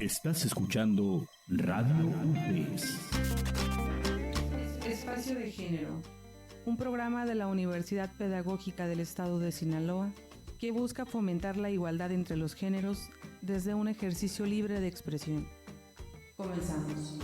Estás escuchando Radio UPES. Espacio de Género, un programa de la Universidad Pedagógica del Estado de Sinaloa que busca fomentar la igualdad entre los géneros desde un ejercicio libre de expresión. Comenzamos.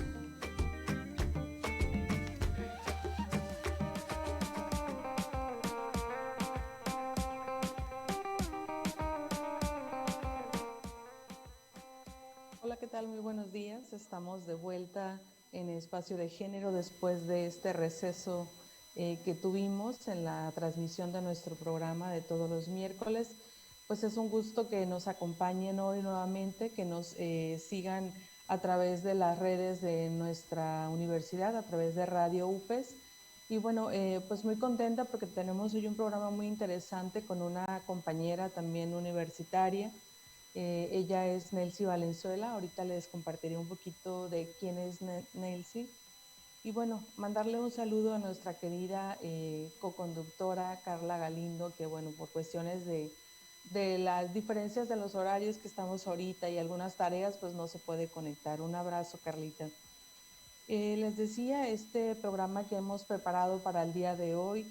Hola, ¿qué tal? Muy buenos días. Estamos de vuelta en Espacio de Género después de este receso que tuvimos en la transmisión de nuestro programa de todos los miércoles. Pues es un gusto que nos acompañen hoy nuevamente, que nos sigan a través de las redes de nuestra universidad, a través de Radio UPES. Y bueno, pues muy contenta porque tenemos hoy un programa muy interesante con una compañera también universitaria. Ella es Nelcy Valenzuela. Ahorita les compartiré un poquito de quién es Nelcy. Y bueno, mandarle un saludo a nuestra querida coconductora Carla Galindo, que bueno, por cuestiones de las diferencias de los horarios que estamos ahorita y algunas tareas, pues no se puede conectar. Un abrazo, Carlita. Les decía, este programa que hemos preparado para el día de hoy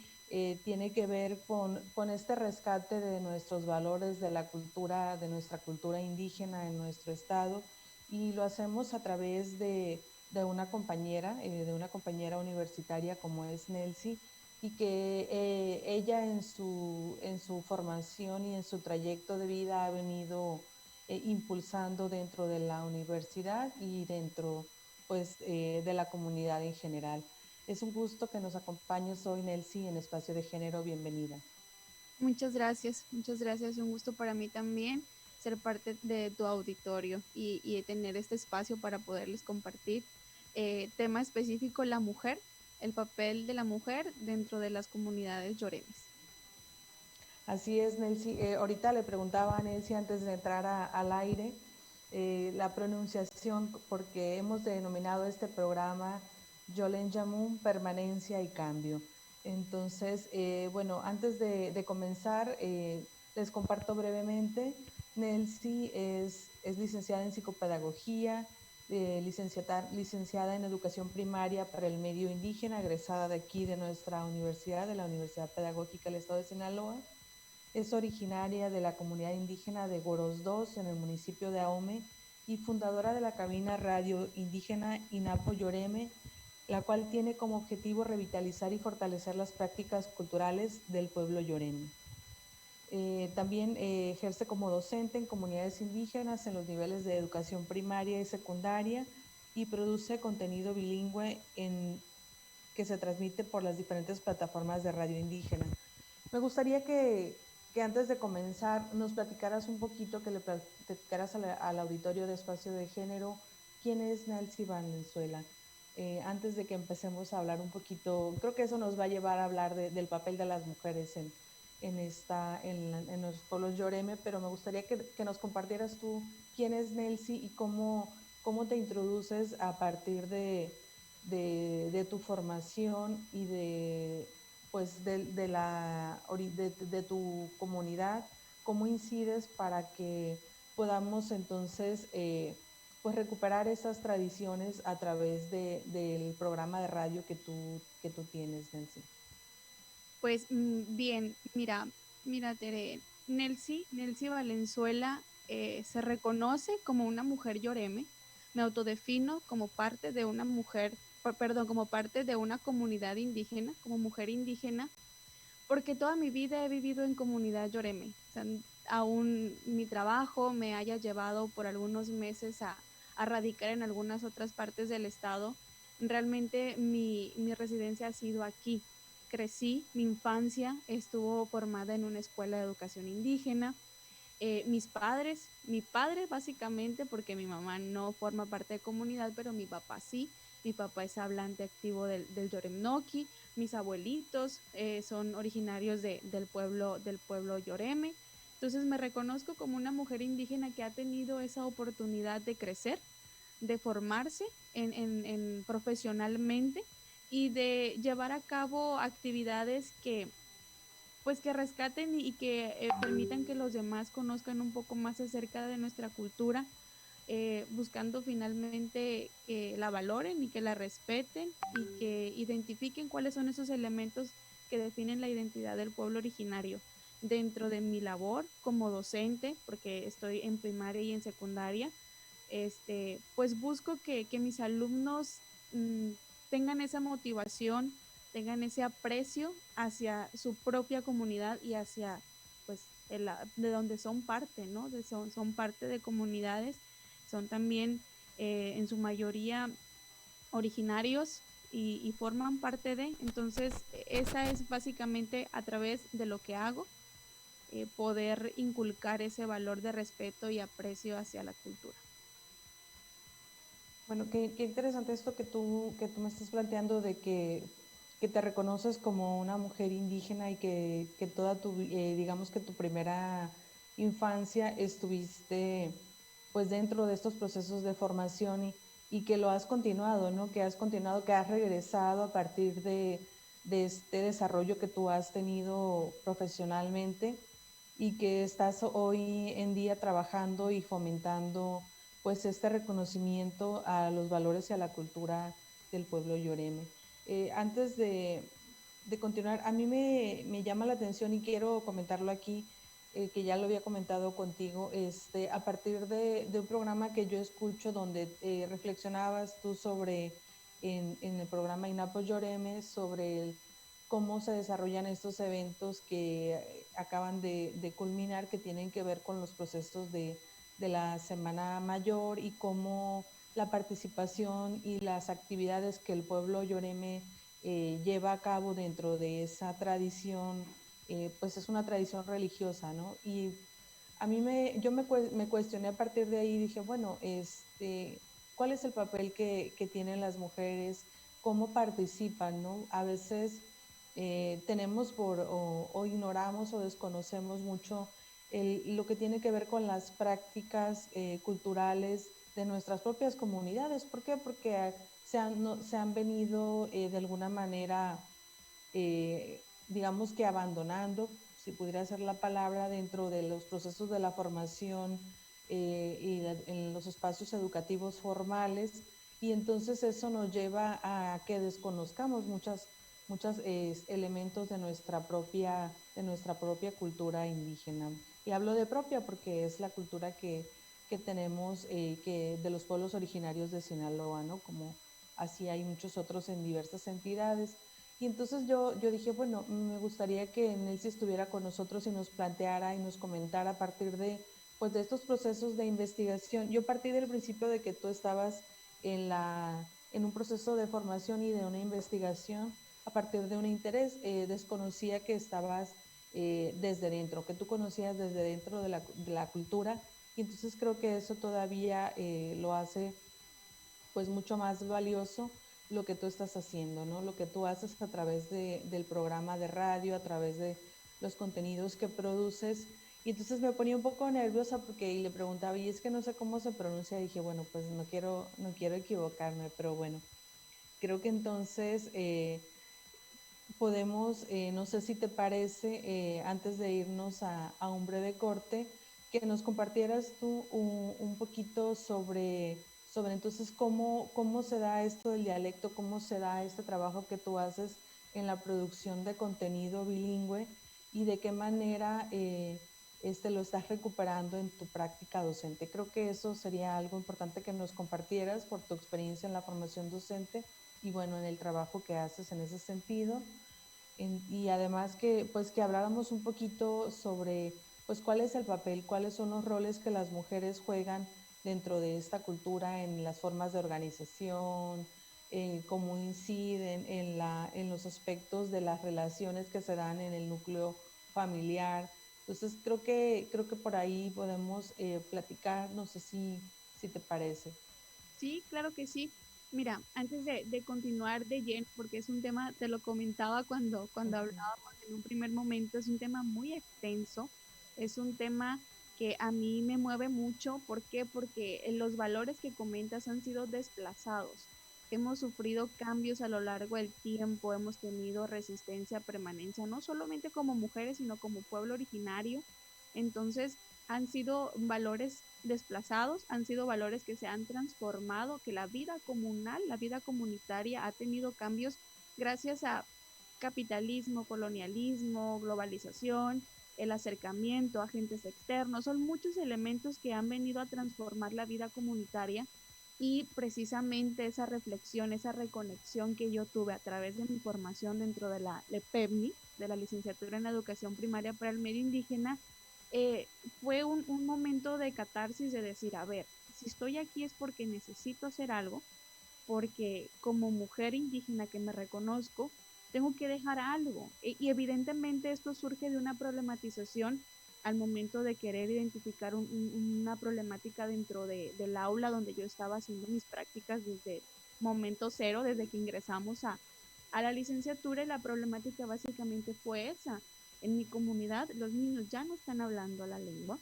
tiene que ver con este rescate de nuestros valores, de la cultura, de nuestra cultura indígena en nuestro estado, y lo hacemos a través de una compañera universitaria como es Nelcy, y que ella en su formación y en su trayecto de vida ha venido impulsando dentro de la universidad y dentro de la comunidad en general. Es un gusto que nos acompañes hoy, Nelcy, en Espacio de Género. Bienvenida. Muchas gracias. Un gusto para mí también ser parte de tu auditorio y tener este espacio para poderles compartir tema específico, la mujer, el papel de la mujer dentro de las comunidades yoremes. Así es, Nelcy. Ahorita le preguntaba a Nelcy antes de entrar al aire la pronunciación, porque hemos denominado este programa Yolen Yamun, Permanencia y Cambio. Entonces, bueno, antes de comenzar, les comparto brevemente. Nelcy es licenciada en psicopedagogía, licenciada en educación primaria para el medio indígena, egresada de aquí de nuestra universidad, de la Universidad Pedagógica del Estado de Sinaloa. Es originaria de la comunidad indígena de Goros II en el municipio de Ahome y fundadora de la cabina radio indígena Inapo Yoreme, la cual tiene como objetivo revitalizar y fortalecer las prácticas culturales del pueblo yoreme. También ejerce como docente en comunidades indígenas en los niveles de educación primaria y secundaria y produce contenido bilingüe que se transmite por las diferentes plataformas de radio indígena. Me gustaría que antes de comenzar nos platicaras un poquito, que le platicaras al auditorio de Espacio de Género, quién es Nelcy Valenzuela. Antes de que empecemos a hablar un poquito, creo que eso nos va a llevar a hablar del papel de las mujeres en los pueblos yoreme, pero me gustaría que nos compartieras tú quién es Nelcy y cómo te introduces a partir de tu formación y pues de tu comunidad, cómo incides para que podamos entonces pues recuperar esas tradiciones a través del programa de radio que tú tienes, Nancy. Pues bien, mira Tere, Nelcy Valenzuela se reconoce como una mujer yoreme. Me autodefino como parte de una como parte de una comunidad indígena, como mujer indígena, porque toda mi vida he vivido en comunidad yoreme. O sea, aún mi trabajo me haya llevado por algunos meses a radicar en algunas otras partes del estado, realmente mi residencia ha sido aquí. Crecí, mi infancia estuvo formada en una escuela de educación indígena. Mi padre básicamente, porque mi mamá no forma parte de comunidad, pero mi papá sí. Mi papá es hablante activo del Yoremnoki. Mis abuelitos son originarios del pueblo Yoreme. Entonces me reconozco como una mujer indígena que ha tenido esa oportunidad de crecer, de formarse profesionalmente y de llevar a cabo actividades que pues que rescaten y que permitan que los demás conozcan un poco más acerca de nuestra cultura, buscando finalmente que la valoren y que la respeten y que identifiquen cuáles son esos elementos que definen la identidad del pueblo originario. Dentro de mi labor como docente, porque estoy en primaria y en secundaria, pues busco que mis alumnos mmm, tengan esa motivación, tengan ese aprecio hacia su propia comunidad y hacia, pues, de donde son parte, ¿no? Son parte de comunidades, son también en su mayoría originarios y forman parte de, entonces esa es básicamente a través de lo que hago, poder inculcar ese valor de respeto y aprecio hacia la cultura. Bueno, qué interesante esto que tú me estás planteando de que te reconoces como una mujer indígena y que toda digamos que tu primera infancia estuviste pues dentro de estos procesos de formación y que lo has continuado, ¿no? Que has continuado, que has regresado a partir de este desarrollo que tú has tenido profesionalmente y que estás hoy en día trabajando y fomentando pues este reconocimiento a los valores y a la cultura del pueblo yoreme. Antes de continuar, a mí me llama la atención y quiero comentarlo aquí, que ya lo había comentado contigo, a partir de un programa que yo escucho donde reflexionabas tú sobre, en el programa Inapo Yoreme, sobre cómo se desarrollan estos eventos que acaban de culminar, que tienen que ver con los procesos de la Semana Mayor y cómo la participación y las actividades que el pueblo yoreme lleva a cabo dentro de esa tradición, pues es una tradición religiosa, ¿no? Y a mí me cuestioné a partir de ahí y dije, bueno, ¿cuál es el papel que tienen las mujeres? ¿Cómo participan, no? A veces tenemos o ignoramos o desconocemos mucho lo que tiene que ver con las prácticas culturales de nuestras propias comunidades. ¿Por qué? Porque se han venido de alguna manera, digamos que abandonando, si pudiera ser la palabra, dentro de los procesos de la formación en los espacios educativos formales, y entonces eso nos lleva a que desconozcamos muchos elementos de nuestra propia cultura indígena. Y hablo de propia porque es la cultura que tenemos de los pueblos originarios de Sinaloa, ¿no? Como así hay muchos otros en diversas entidades. Y entonces yo dije, bueno, me gustaría que Nelcy estuviera con nosotros y nos planteara y nos comentara a partir pues, de estos procesos de investigación. Yo partí del principio de que tú estabas en un proceso de formación y de una investigación a partir de un interés. Desconocía que estabas desde dentro, que tú conocías desde dentro de la cultura, y entonces creo que eso todavía lo hace pues mucho más valioso lo que tú estás haciendo, ¿no? Lo que tú haces a través del programa de radio, a través de los contenidos que produces. Y entonces me ponía un poco nerviosa porque y le preguntaba, y es que no sé cómo se pronuncia. Y dije, bueno, pues no quiero equivocarme, pero bueno, creo que entonces podemos, no sé si te parece, antes de irnos a un breve corte, que nos compartieras tú un poquito sobre entonces cómo se da esto del dialecto, cómo se da este trabajo que tú haces en la producción de contenido bilingüe y de qué manera lo estás recuperando en tu práctica docente. Creo que eso sería algo importante que nos compartieras por tu experiencia en la formación docente y bueno, en el trabajo que haces en ese sentido. Y además que pues que habláramos un poquito sobre pues cuál es el papel, cuáles son los roles que las mujeres juegan dentro de esta cultura en las formas de organización, cómo inciden en los aspectos de las relaciones que se dan en el núcleo familiar. Entonces creo que por ahí podemos platicar, no sé si te parece. Sí, claro que sí. Mira, antes de continuar de lleno, porque es un tema, te lo comentaba cuando Ujú. hablábamos en un primer momento, es un tema muy extenso, es un tema que a mí me mueve mucho. ¿Por qué? Porque los valores que comentas han sido desplazados. Hemos sufrido cambios a lo largo del tiempo, hemos tenido resistencia, permanencia, no solamente como mujeres, sino como pueblo originario. Entonces, han sido valores desplazados, han sido valores que se han transformado, que la vida comunal, la vida comunitaria ha tenido cambios gracias a capitalismo, colonialismo, globalización, el acercamiento a agentes externos. Son muchos elementos que han venido a transformar la vida comunitaria, y precisamente esa reflexión, esa reconexión que yo tuve a través de mi formación dentro de la LEPEVNI, de la Licenciatura en Educación Primaria para el Medio Indígena, fue un momento de catarsis, de decir, a ver, si estoy aquí es porque necesito hacer algo, porque como mujer indígena que me reconozco, tengo que dejar algo. Y evidentemente esto surge de una problematización al momento de querer identificar una problemática dentro del aula donde yo estaba haciendo mis prácticas desde momento cero, desde que ingresamos a la licenciatura. Y la problemática básicamente fue esa. En mi comunidad los niños ya no están hablando la lengua,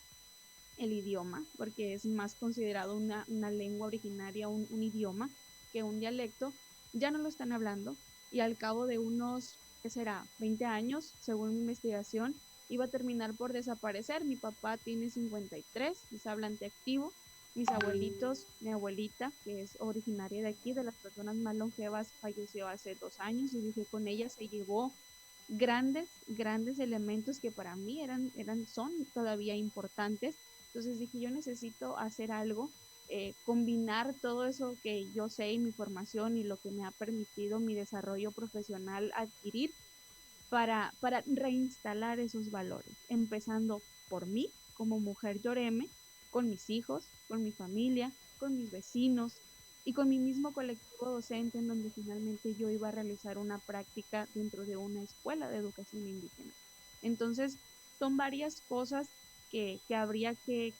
el idioma, porque es más considerado una lengua originaria, un idioma, que un dialecto. Ya no lo están hablando, y al cabo de unos, ¿qué será?, 20 años, según mi investigación, iba a terminar por desaparecer. Mi papá tiene 53, es hablante activo. Mis abuelitos, mi abuelita, que es originaria de aquí, de las personas más longevas, falleció hace 2 años, y dije, con ella se llevó grandes elementos que para mí son todavía importantes. Entonces dije, yo necesito hacer algo, combinar todo eso que yo sé y mi formación y lo que me ha permitido mi desarrollo profesional adquirir para reinstalar esos valores, empezando por mí como mujer yoreme, con mis hijos, con mi familia, con mis vecinos y con mi mismo colectivo docente, en donde finalmente yo iba a realizar una práctica dentro de una escuela de educación indígena. Entonces, son varias cosas que habría que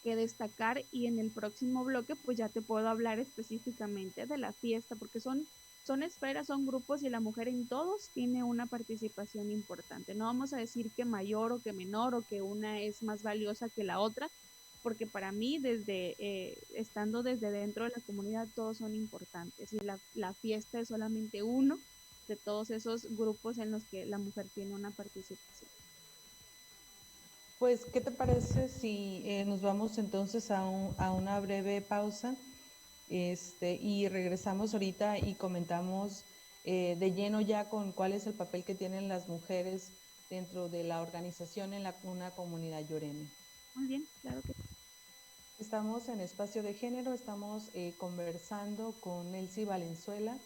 destacar, y en el próximo bloque pues ya te puedo hablar específicamente de la fiesta, porque son esferas, son grupos, y la mujer en todos tiene una participación importante. No vamos a decir que mayor o que menor, o que una es más valiosa que la otra, porque para mí, estando desde dentro de la comunidad, todos son importantes, y la fiesta es solamente uno de todos esos grupos en los que la mujer tiene una participación. Pues, ¿qué te parece si nos vamos entonces a una breve pausa, y regresamos ahorita y comentamos de lleno ya con cuál es el papel que tienen las mujeres dentro de la organización en una comunidad yoreme? Muy bien, claro que sí. Estamos en Espacio de Género, estamos conversando con Nelcy Valenzuela,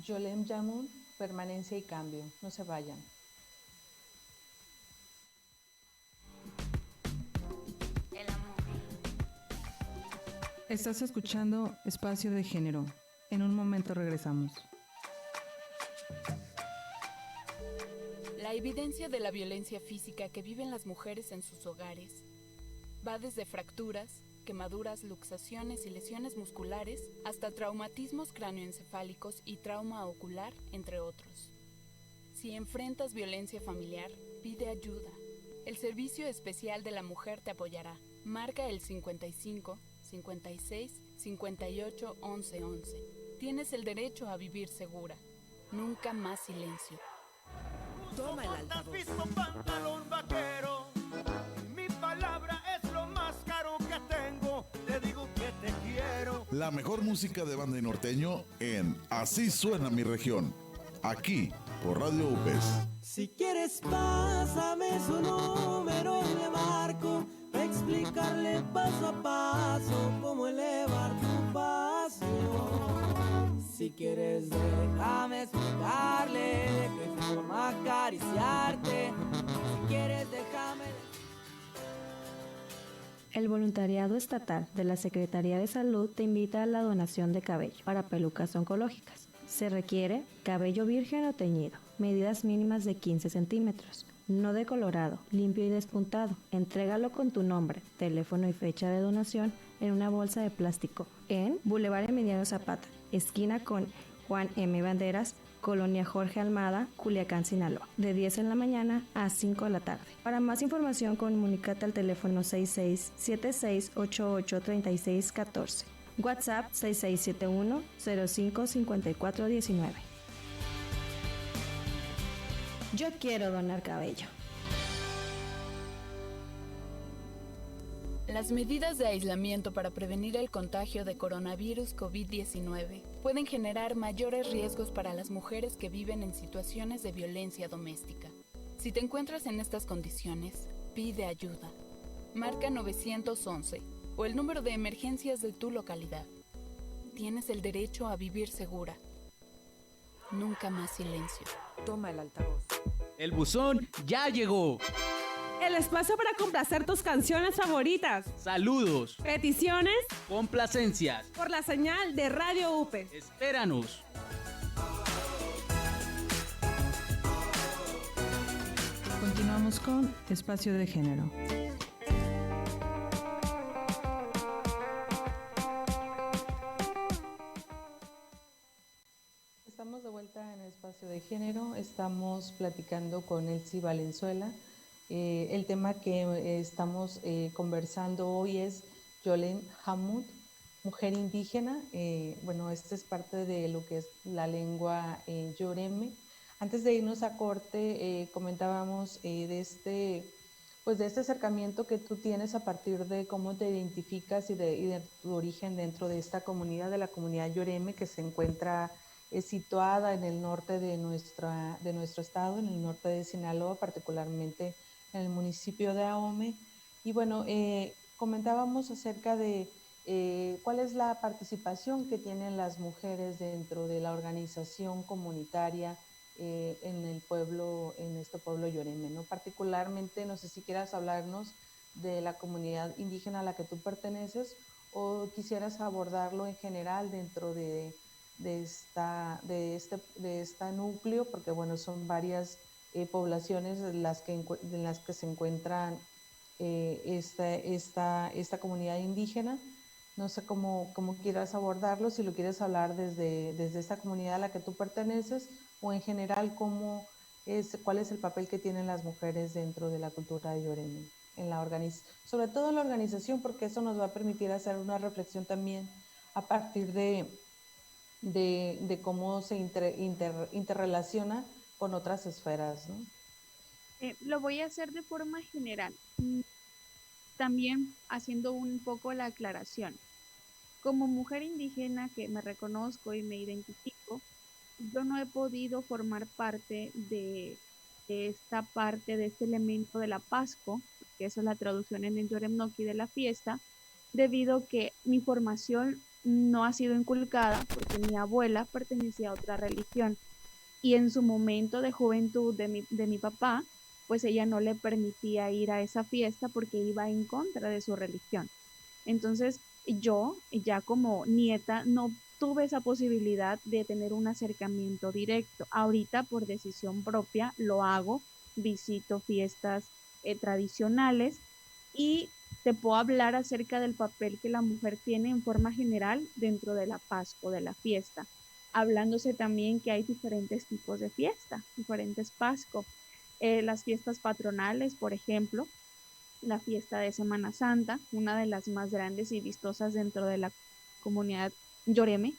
Yolem Yamun, Permanencia y Cambio. No se vayan. Estás escuchando Espacio de Género. En un momento regresamos. La evidencia de la violencia física que viven las mujeres en sus hogares va desde fracturas, quemaduras, luxaciones y lesiones musculares hasta traumatismos cráneoencefálicos y trauma ocular, entre otros. Si enfrentas violencia familiar, pide ayuda. El Servicio Especial de la Mujer te apoyará. Marca el 55 56 58 11 11. Tienes el derecho a vivir segura. Nunca más silencio. Toma el altavoz. Pantalón vaquero. Mi palabra es lo más caro que tengo. Te digo que te quiero. La mejor música de banda y norteño en Así Suena Mi Región. Aquí por Radio UPES. Si quieres pásame su número y le marco. Explicarle paso a paso cómo elevar tu pasión. Si quieres déjame explicarle de qué forma acariciarte. Si quieres déjame. El voluntariado estatal de la Secretaría de Salud te invita a la donación de cabello para pelucas oncológicas. Se requiere cabello virgen o teñido, medidas mínimas de 15 centímetros. No decolorado, limpio y despuntado. Entrégalo con tu nombre, teléfono y fecha de donación en una bolsa de plástico en Boulevard Emiliano Zapata, esquina con Juan M. Banderas, Colonia Jorge Almada, Culiacán, Sinaloa, de 10 en la mañana a 5 de la tarde. Para más información, comunícate al teléfono 6676883614, WhatsApp 6671-055419. Yo quiero donar cabello. Las medidas de aislamiento para prevenir el contagio de coronavirus COVID-19 pueden generar mayores riesgos para las mujeres que viven en situaciones de violencia doméstica. Si te encuentras en estas condiciones, pide ayuda. Marca 911 o el número de emergencias de tu localidad. Tienes el derecho a vivir segura. Nunca más silencio. Toma el altavoz. El buzón ya llegó. El espacio para complacer tus canciones favoritas. Saludos. Peticiones. Complacencias. Por la señal de Radio UPE. Espéranos. Continuamos con Espacio de Género. Estamos de vuelta en el Espacio de Género. Estamos platicando con Elsie Valenzuela. El tema que estamos conversando hoy es Yolén Hammoud, mujer indígena. Bueno, esta es parte de lo que es la lengua yoreme. Antes de irnos a corte, comentábamos de este acercamiento que tú tienes a partir de cómo te identificas y de tu origen dentro de esta comunidad, de la comunidad yoreme, que se encuentra situada en el norte de nuestro estado, en el norte de Sinaloa, particularmente en el municipio de Ahome. Y bueno, comentábamos acerca de cuál es la participación que tienen las mujeres dentro de la organización comunitaria en este pueblo yoreme, ¿no? Particularmente, no sé si quieras hablarnos de la comunidad indígena a la que tú perteneces o quisieras abordarlo en general dentro de este núcleo, porque bueno, son varias poblaciones en las que se encuentran esta comunidad indígena. No sé cómo quieras abordarlo, si lo quieres hablar desde esta comunidad a la que tú perteneces o en general cuál es el papel que tienen las mujeres dentro de la cultura yoreme, sobre todo en la organización, porque eso nos va a permitir hacer una reflexión también a partir de cómo se interrelaciona con otras esferas, ¿no? Lo voy a hacer de forma general, también haciendo un poco la aclaración. Como mujer indígena que me reconozco y me identifico, yo no he podido formar parte de este elemento de la Pasco, que esa es la traducción en el Yoremnoki de la fiesta, debido a que mi formación no ha sido inculcada porque mi abuela pertenecía a otra religión y en su momento de juventud de mi papá, pues ella no le permitía ir a esa fiesta porque iba en contra de su religión. Entonces yo, ya como nieta, no tuve esa posibilidad de tener un acercamiento directo. Ahorita por decisión propia lo hago, visito fiestas tradicionales y te puedo hablar acerca del papel que la mujer tiene en forma general dentro de la Pascua, de la fiesta, hablándose también que hay diferentes tipos de fiesta, diferentes Pascua. Las fiestas patronales, por ejemplo, la fiesta de Semana Santa, una de las más grandes y vistosas dentro de la comunidad yoreme,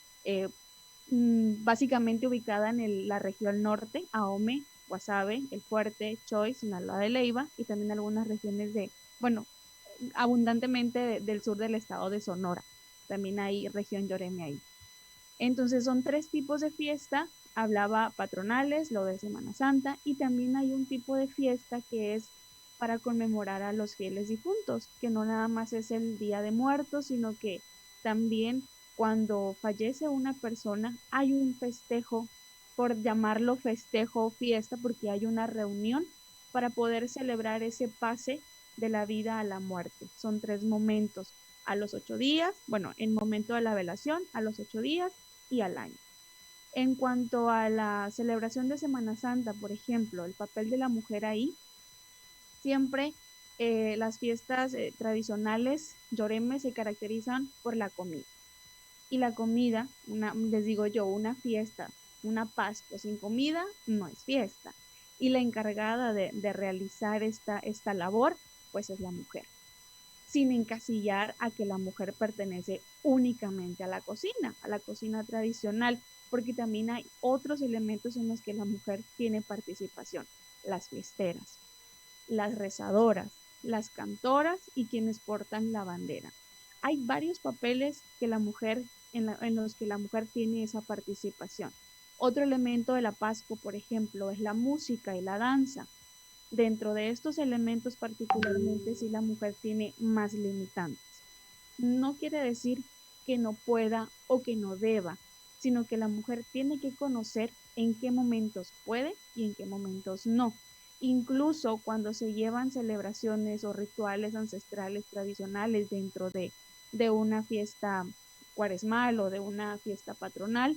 básicamente ubicada en la región norte, Ahome, Guasave, El Fuerte, Choy, Sinaloa de Leiva y también algunas regiones abundantemente del sur del estado de Sonora. También hay región yoreme ahí. Entonces son 3 tipos de fiesta. Hablaba patronales, lo de Semana Santa, y también hay un tipo de fiesta que es para conmemorar a los fieles difuntos, que no nada más es el Día de Muertos, sino que también cuando fallece una persona hay un festejo, por llamarlo festejo o fiesta, porque hay una reunión para poder celebrar ese pase de la vida a la muerte. Son 3 momentos, a los 8 días, bueno, en momento de la velación, a los 8 días y al año. En cuanto a la celebración de Semana Santa, por ejemplo, el papel de la mujer ahí, siempre las fiestas tradicionales yoreme se caracterizan por la comida. Y la comida, les digo yo, una fiesta, una Pascua sin comida no es fiesta. Y la encargada de realizar esta labor, pues es la mujer. Sin encasillar a que la mujer pertenece únicamente a la cocina tradicional, porque también hay otros elementos en los que la mujer tiene participación. Las fiesteras, las rezadoras, las cantoras y quienes portan la bandera. Hay varios papeles que la mujer, en los que la mujer tiene esa participación. Otro elemento de la Pascua, por ejemplo, es la música y la danza. Dentro de estos elementos particularmente, sí la mujer tiene más limitantes. No quiere decir que no pueda o que no deba, sino que la mujer tiene que conocer en qué momentos puede y en qué momentos no. Incluso cuando se llevan celebraciones o rituales ancestrales tradicionales dentro de una fiesta cuaresmal o de una fiesta patronal,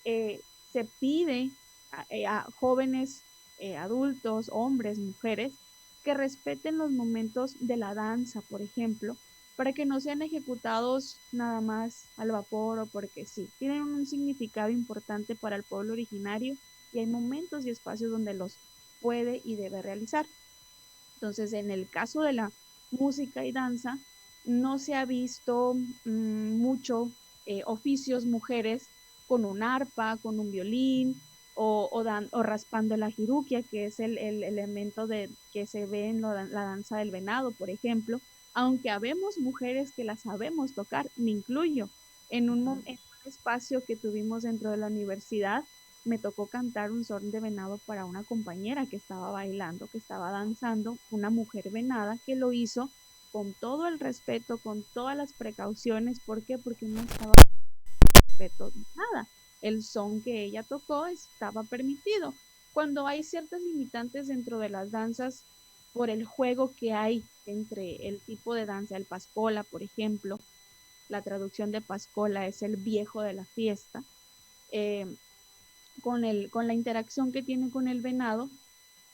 se pide a jóvenes, adultos, hombres, mujeres, que respeten los momentos de la danza, por ejemplo, para que no sean ejecutados nada más al vapor o porque sí. Tienen un significado importante para el pueblo originario y hay momentos y espacios donde los puede y debe realizar. Entonces, en el caso de la música y danza, no se ha visto mucho oficios mujeres con un arpa, con un violín o raspando la jiruquia, que es el elemento que se ve en la danza del venado, por ejemplo. Aunque habemos mujeres que la sabemos tocar, me incluyo. En un espacio que tuvimos dentro de la universidad, me tocó cantar un son de venado para una compañera que estaba bailando, que estaba danzando, una mujer venada que lo hizo con todo el respeto, con todas las precauciones. ¿Por qué? Porque no estaba respeto nada. El son que ella tocó estaba permitido. Cuando hay ciertas limitantes dentro de las danzas por el juego que hay entre el tipo de danza, el pascola, por ejemplo, la traducción de pascola es el viejo de la fiesta, con la interacción que tiene con el venado,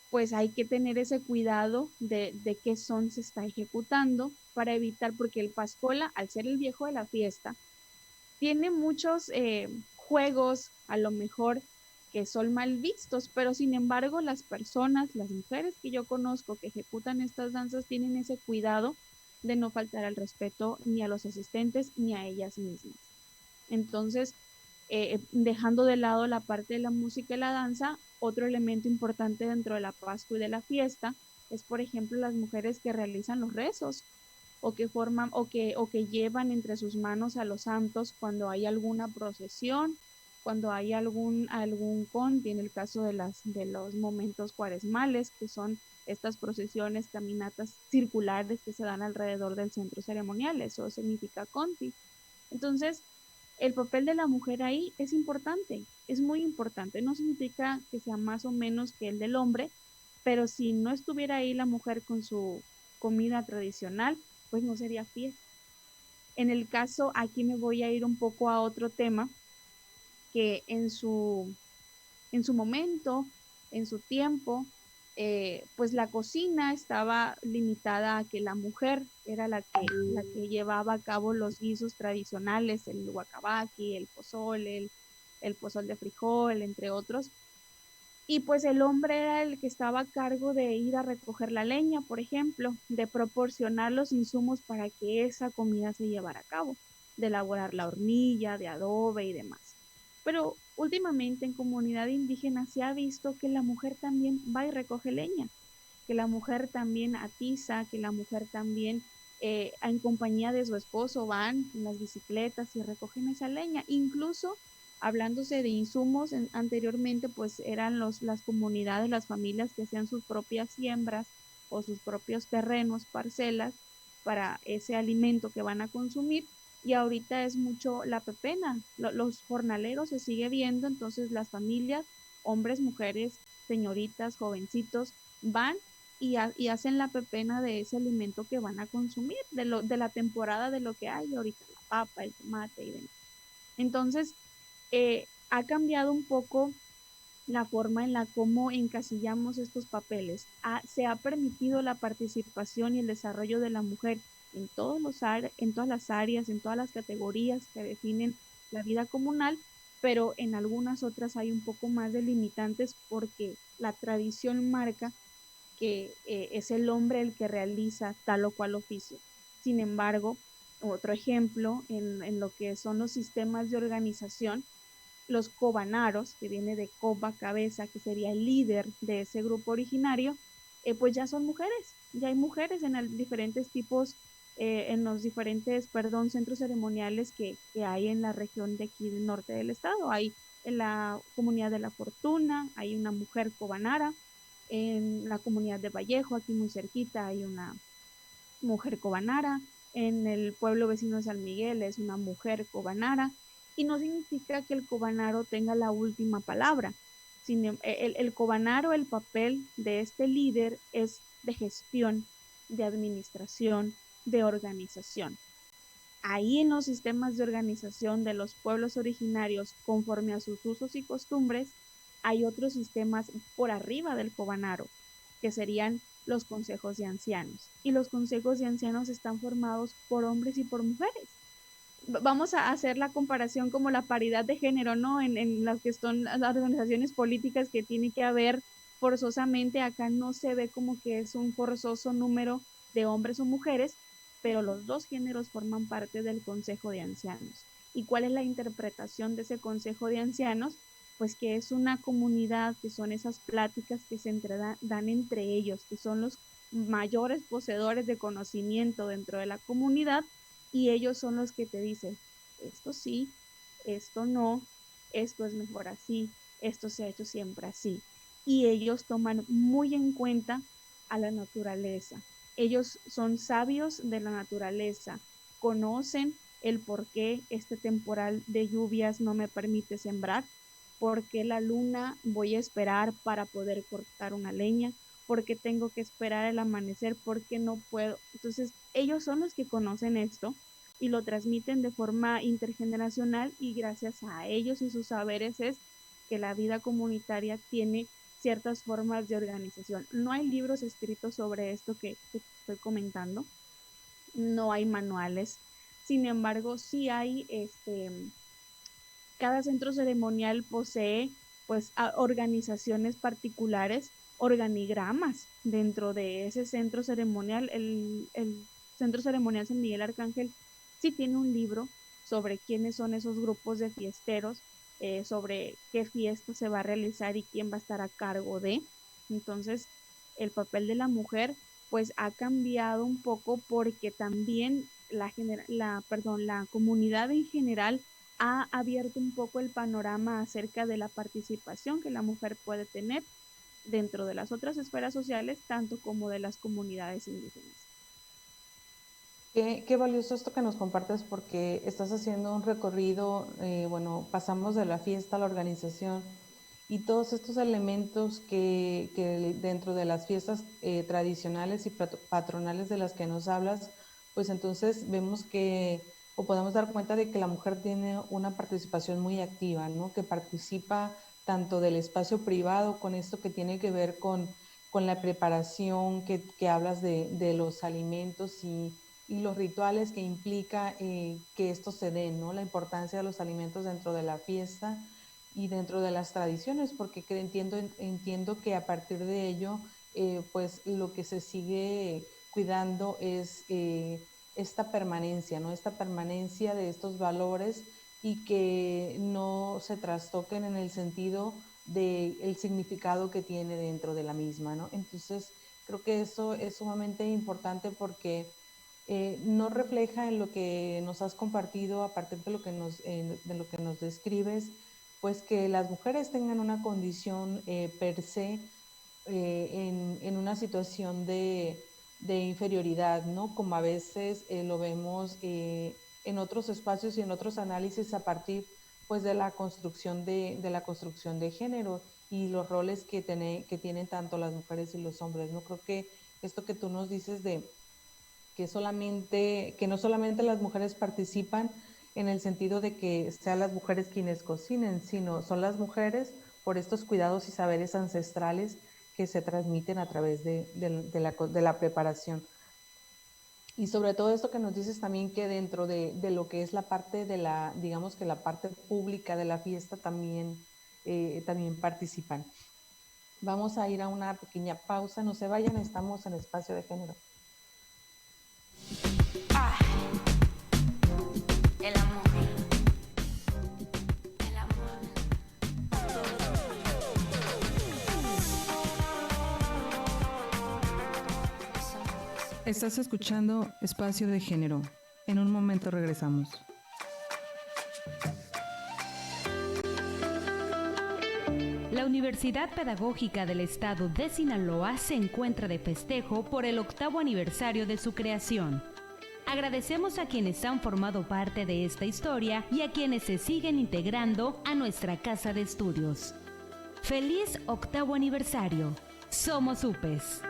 pues hay que tener ese cuidado de qué son se está ejecutando para evitar, porque el pascola, al ser el viejo de la fiesta, tiene muchos juegos, a lo mejor que son mal vistos, pero sin embargo las personas, las mujeres que yo conozco que ejecutan estas danzas tienen ese cuidado de no faltar al respeto ni a los asistentes ni a ellas mismas. Entonces, dejando de lado la parte de la música y la danza, otro elemento importante dentro de la Pascua y de la fiesta es, por ejemplo, las mujeres que realizan los rezos o que forman o que llevan entre sus manos a los santos cuando hay alguna procesión, cuando hay algún conti, en el caso de los momentos cuaresmales, que son estas procesiones, caminatas circulares que se dan alrededor del centro ceremonial. Eso significa conti. Entonces, el papel de la mujer ahí es importante, es muy importante. No significa que sea más o menos que el del hombre, pero si no estuviera ahí la mujer con su comida tradicional, pues no sería fiesta. En el caso, aquí me voy a ir un poco a otro tema, que en su momento, en su tiempo, pues la cocina estaba limitada a que la mujer era la que llevaba a cabo los guisos tradicionales, el huacabaqui, el pozole, el pozol de frijol, entre otros. Y pues el hombre era el que estaba a cargo de ir a recoger la leña, por ejemplo, de proporcionar los insumos para que esa comida se llevara a cabo, de elaborar la hornilla, de adobe y demás. Pero últimamente en comunidad indígena se ha visto que la mujer también va y recoge leña, que la mujer también atiza, que la mujer también en compañía de su esposo van en las bicicletas y recogen esa leña. Incluso hablándose de insumos, anteriormente pues eran las comunidades, las familias que hacían sus propias siembras o sus propios terrenos, parcelas, para ese alimento que van a consumir. Y ahorita es mucho la pepena, los jornaleros se sigue viendo, entonces las familias, hombres, mujeres, señoritas, jovencitos, van y hacen la pepena de ese alimento que van a consumir, de la temporada de lo que hay ahorita, la papa, el tomate y demás. Entonces, ha cambiado un poco la forma en la cómo encasillamos estos papeles. Se ha permitido la participación y el desarrollo de la mujer en todas las áreas, en todas las categorías que definen la vida comunal, pero en algunas otras hay un poco más de limitantes porque la tradición marca que es el hombre el que realiza tal o cual oficio. Sin embargo, otro ejemplo en lo que son los sistemas de organización, los cobanaros, que viene de coba, cabeza, que sería el líder de ese grupo originario, pues ya son mujeres, ya hay mujeres en diferentes tipos, en los diferentes, centros ceremoniales que hay en la región de aquí del norte del estado. Hay en la comunidad de La Fortuna, hay una mujer cobanara, en la comunidad de Vallejo, aquí muy cerquita, hay una mujer cobanara, en el pueblo vecino de San Miguel es una mujer cobanara, y no significa que el cobanaro tenga la última palabra. El cobanaro, el papel de este líder es de gestión, de administración, de organización. Ahí en los sistemas de organización de los pueblos originarios, conforme a sus usos y costumbres, hay otros sistemas por arriba del cobanaro, que serían los consejos de ancianos. Y los consejos de ancianos están formados por hombres y por mujeres. Vamos a hacer la comparación como la paridad de género, ¿no? En las que son las organizaciones políticas, que tiene que haber forzosamente, acá no se ve como que es un forzoso número de hombres o mujeres, pero los dos géneros forman parte del Consejo de Ancianos. ¿Y cuál es la interpretación de ese Consejo de Ancianos? Pues que es una comunidad, que son esas pláticas que se dan entre ellos, que son los mayores poseedores de conocimiento dentro de la comunidad, y ellos son los que te dicen, esto sí, esto no, esto es mejor así, esto se ha hecho siempre así. Y ellos toman muy en cuenta a la naturaleza. Ellos son sabios de la naturaleza, conocen el por qué este temporal de lluvias no me permite sembrar, por qué la luna voy a esperar para poder cortar una leña, por qué tengo que esperar el amanecer, por qué no puedo. Entonces, ellos son los que conocen esto y lo transmiten de forma intergeneracional, y gracias a ellos y sus saberes es que la vida comunitaria tiene ciertas formas de organización. No hay libros escritos sobre esto que estoy comentando, no hay manuales, sin embargo, sí hay, cada centro ceremonial posee pues organizaciones particulares, organigramas dentro de ese centro ceremonial. El Centro Ceremonial San Miguel Arcángel sí tiene un libro sobre quiénes son esos grupos de fiesteros, sobre qué fiesta se va a realizar y quién va a estar a cargo de. Entonces, el papel de la mujer pues ha cambiado un poco, porque también la comunidad en general ha abierto un poco el panorama acerca de la participación que la mujer puede tener dentro de las otras esferas sociales, tanto como de las comunidades indígenas. Qué valioso esto que nos compartes, porque estás haciendo un recorrido, pasamos de la fiesta a la organización, y todos estos elementos que dentro de las fiestas tradicionales y patronales de las que nos hablas, pues entonces vemos que, o podemos dar cuenta de que la mujer tiene una participación muy activa, ¿no? Que participa tanto del espacio privado, con esto que tiene que ver con la preparación, que hablas de los alimentos y los rituales que implica que esto se dé, ¿no? La importancia de los alimentos dentro de la fiesta y dentro de las tradiciones, porque entiendo que a partir de ello, pues lo que se sigue cuidando es esta permanencia, ¿no? Esta permanencia de estos valores, y que no se trastoquen en el sentido del significado que tiene dentro de la misma, ¿no? Entonces, creo que eso es sumamente importante, porque no refleja en lo que nos has compartido a partir de lo que nos describes, pues que las mujeres tengan una condición per se en una situación de inferioridad, ¿no? Como a veces lo vemos en otros espacios y en otros análisis a partir pues de la construcción de género y los roles que tienen tanto las mujeres y los hombres, ¿no? Creo que esto que tú nos dices de que no solamente las mujeres participan en el sentido de que sean las mujeres quienes cocinen, sino son las mujeres por estos cuidados y saberes ancestrales que se transmiten a través de la preparación. Y sobre todo esto que nos dices también, que dentro de lo que es la parte digamos que la parte pública de la fiesta también participan. Vamos a ir a una pequeña pausa, no se vayan, estamos en Espacio de Género. El amor. El amor. Estás escuchando Espacio de Género. En un momento regresamos. La Universidad Pedagógica del Estado de Sinaloa se encuentra de festejo por el 8º aniversario de su creación. Agradecemos a quienes han formado parte de esta historia y a quienes se siguen integrando a nuestra casa de estudios. ¡Feliz 8º aniversario! Somos UPES.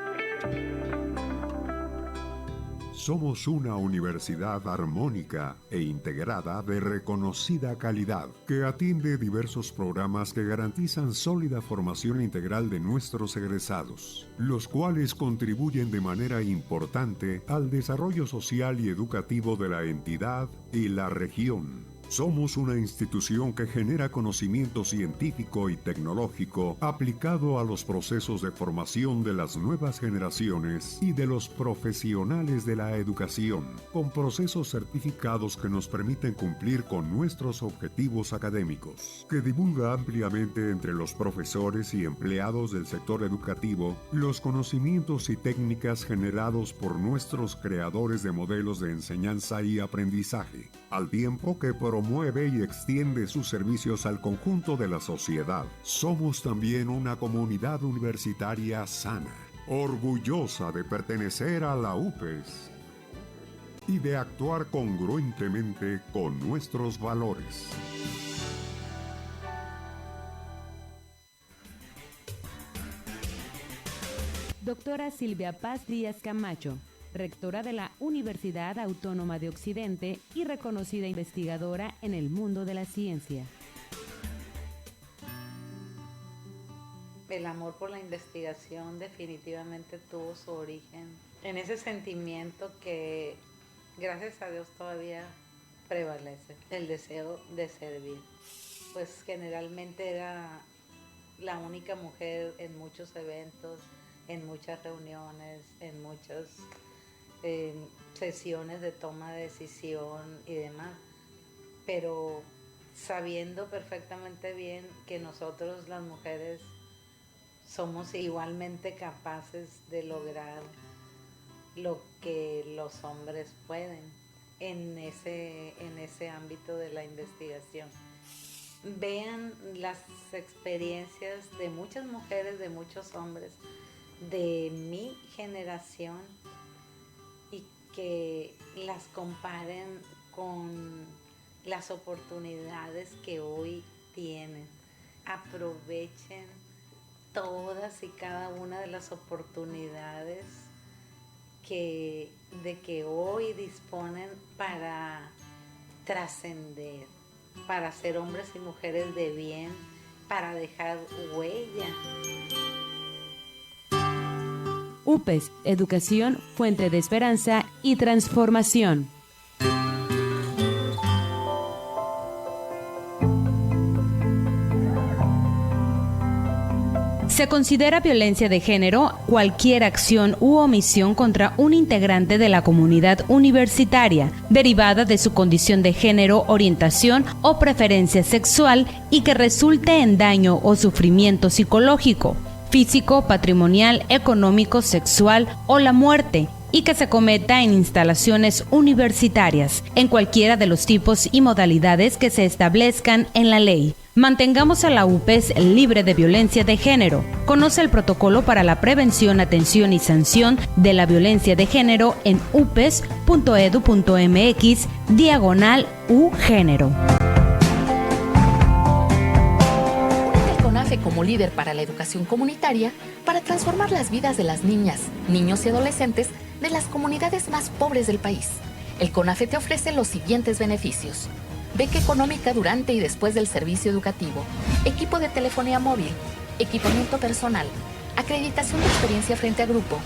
Somos una universidad armónica e integrada de reconocida calidad que atiende diversos programas que garantizan sólida formación integral de nuestros egresados, los cuales contribuyen de manera importante al desarrollo social y educativo de la entidad y la región. Somos una institución que genera conocimiento científico y tecnológico aplicado a los procesos de formación de las nuevas generaciones y de los profesionales de la educación, con procesos certificados que nos permiten cumplir con nuestros objetivos académicos, que divulga ampliamente entre los profesores y empleados del sector educativo los conocimientos y técnicas generados por nuestros creadores de modelos de enseñanza y aprendizaje, al tiempo que promueve y extiende sus servicios al conjunto de la sociedad. Somos también una comunidad universitaria sana, orgullosa de pertenecer a la UPES y de actuar congruentemente con nuestros valores. Doctora Silvia Paz Díaz Camacho, rectora de la Universidad Autónoma de Occidente y reconocida investigadora en el mundo de la ciencia. El amor por la investigación definitivamente tuvo su origen en ese sentimiento que, gracias a Dios, todavía prevalece, el deseo de servir. Pues generalmente era la única mujer en muchos eventos, en muchas reuniones, en muchas sesiones de toma de decisión y demás, pero sabiendo perfectamente bien que nosotros las mujeres somos igualmente capaces de lograr lo que los hombres pueden en ese ámbito de la investigación. Vean las experiencias de muchas mujeres, de muchos hombres de mi generación y que las comparen con las oportunidades que hoy tienen. Aprovechen todas y cada una de las oportunidades de que hoy disponen para trascender, para ser hombres y mujeres de bien, para dejar huella. UPES, Educación, Fuente de Esperanza y Transformación. Se considera violencia de género cualquier acción u omisión contra un integrante de la comunidad universitaria, derivada de su condición de género, orientación o preferencia sexual y que resulte en daño o sufrimiento psicológico, físico, patrimonial, económico, sexual o la muerte, y que se cometa en instalaciones universitarias, en cualquiera de los tipos y modalidades que se establezcan en la ley. Mantengamos a la UPES libre de violencia de género. Conoce el protocolo para la prevención, atención y sanción de la violencia de género en upes.edu.mx/ugénero. Como líder para la educación comunitaria para transformar las vidas de las niñas, niños y adolescentes de las comunidades más pobres del país. El CONAFE te ofrece los siguientes beneficios: beca económica durante y después del servicio educativo, equipo de telefonía móvil, equipamiento personal, acreditación de experiencia frente a grupo,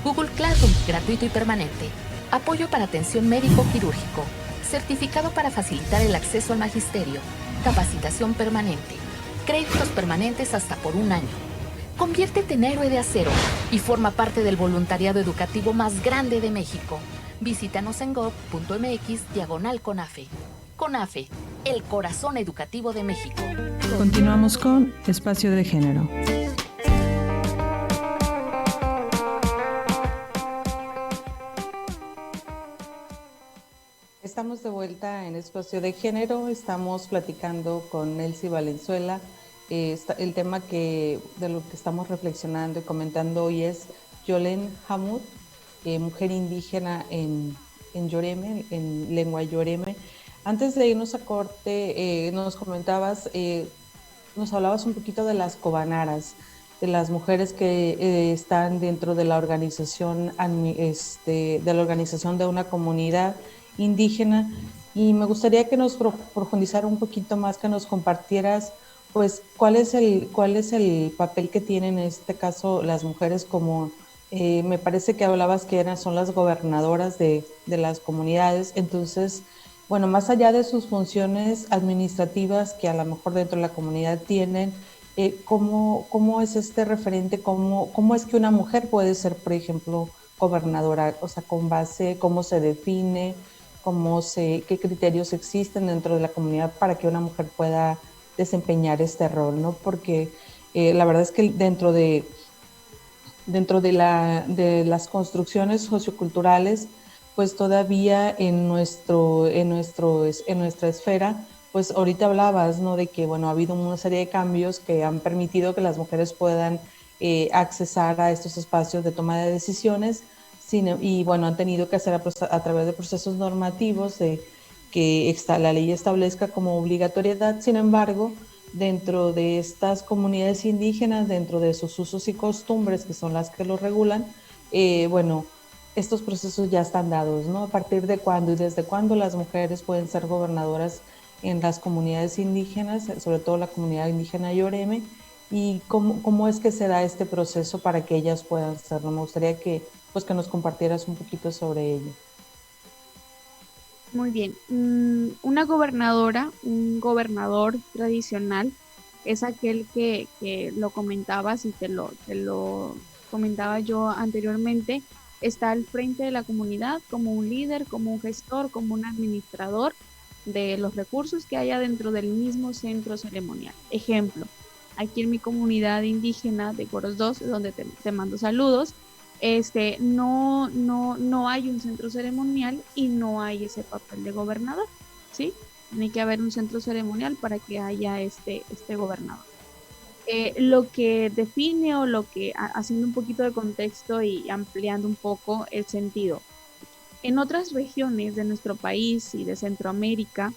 Google Classroom gratuito y permanente, apoyo para atención médico-quirúrgico, certificado para facilitar el acceso al magisterio, capacitación permanente, créditos permanentes hasta por 1 año. Conviértete en héroe de acero y forma parte del voluntariado educativo más grande de México. Visítanos en gov.mx/CONAFE. CONAFE, el corazón educativo de México. Continuamos con Espacio de Género. estamos de vuelta en Espacio de Género. Estamos platicando con Nelcy Valenzuela. El tema de lo que estamos reflexionando y comentando hoy es Yolen Hamud, mujer indígena en Yoreme, en lengua Yoreme. Antes de irnos a corte, nos comentabas, nos hablabas un poquito de las cobanaras, de las mujeres que están dentro de la organización, de una comunidad indígena, y me gustaría que nos profundizara un poquito más, que nos compartieras pues cuál es el papel que tienen en este caso las mujeres, como me parece que hablabas que son las gobernadoras de las comunidades. Entonces, bueno, más allá de sus funciones administrativas que a lo mejor dentro de la comunidad tienen, ¿cómo es este referente? ¿Cómo es que una mujer puede ser, por ejemplo, gobernadora? O sea, con base, ¿cómo se define? ¿Qué criterios existen dentro de la comunidad para que una mujer pueda desempeñar este rol, ¿no? Porque la verdad es que dentro de las construcciones socioculturales, pues todavía en nuestra esfera, pues ahorita hablabas, ¿no? De que, bueno, ha habido una serie de cambios que han permitido que las mujeres puedan accesar a estos espacios de toma de decisiones, y bueno, han tenido que hacer a través de procesos normativos de que la ley establezca como obligatoriedad. Sin embargo, dentro de estas comunidades indígenas, dentro de sus usos y costumbres, que son las que lo regulan, bueno, estos procesos ya están dados, ¿no? A partir de cuándo y desde cuándo las mujeres pueden ser gobernadoras en las comunidades indígenas, sobre todo la comunidad indígena Yoreme, y cómo es que se da este proceso para que ellas puedan hacerlo. Me gustaría que nos compartieras un poquito sobre ello. Muy bien. Una gobernadora, un gobernador tradicional es aquel que lo comentabas y te lo comentaba yo anteriormente, está al frente de la comunidad como un líder, como un gestor, como un administrador de los recursos que haya dentro del mismo centro ceremonial. Ejemplo, aquí en mi comunidad indígena de Coros 2, donde te mando saludos, no hay un centro ceremonial y no hay ese papel de gobernador, ¿sí? Tiene que haber un centro ceremonial para que haya este gobernador. Lo que define o lo que, haciendo un poquito de contexto y ampliando un poco el sentido, en otras regiones de nuestro país y de Centroamérica,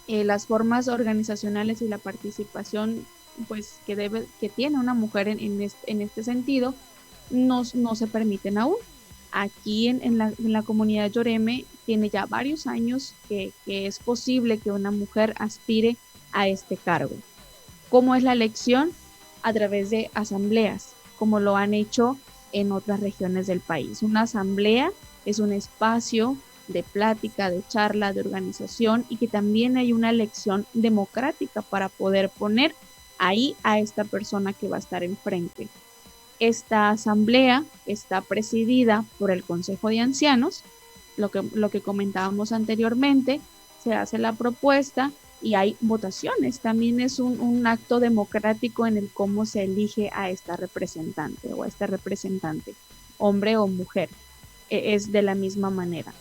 las formas organizacionales y la participación pues que tiene una mujer en este sentido no se permiten aún. Aquí en la comunidad Yoreme tiene ya varios años que es posible que una mujer aspire a este cargo. ¿Cómo es la elección? A través de asambleas, como lo han hecho en otras regiones del país. Una asamblea es un espacio de plática, de charla, de organización, y que también hay una elección democrática para poder poner ahí a esta persona que va a estar enfrente. Esta asamblea está presidida por el Consejo de Ancianos, lo que comentábamos anteriormente, se hace la propuesta y hay votaciones. También es un acto democrático en el cómo se elige a esta representante o a este representante, hombre o mujer, es de la misma manera.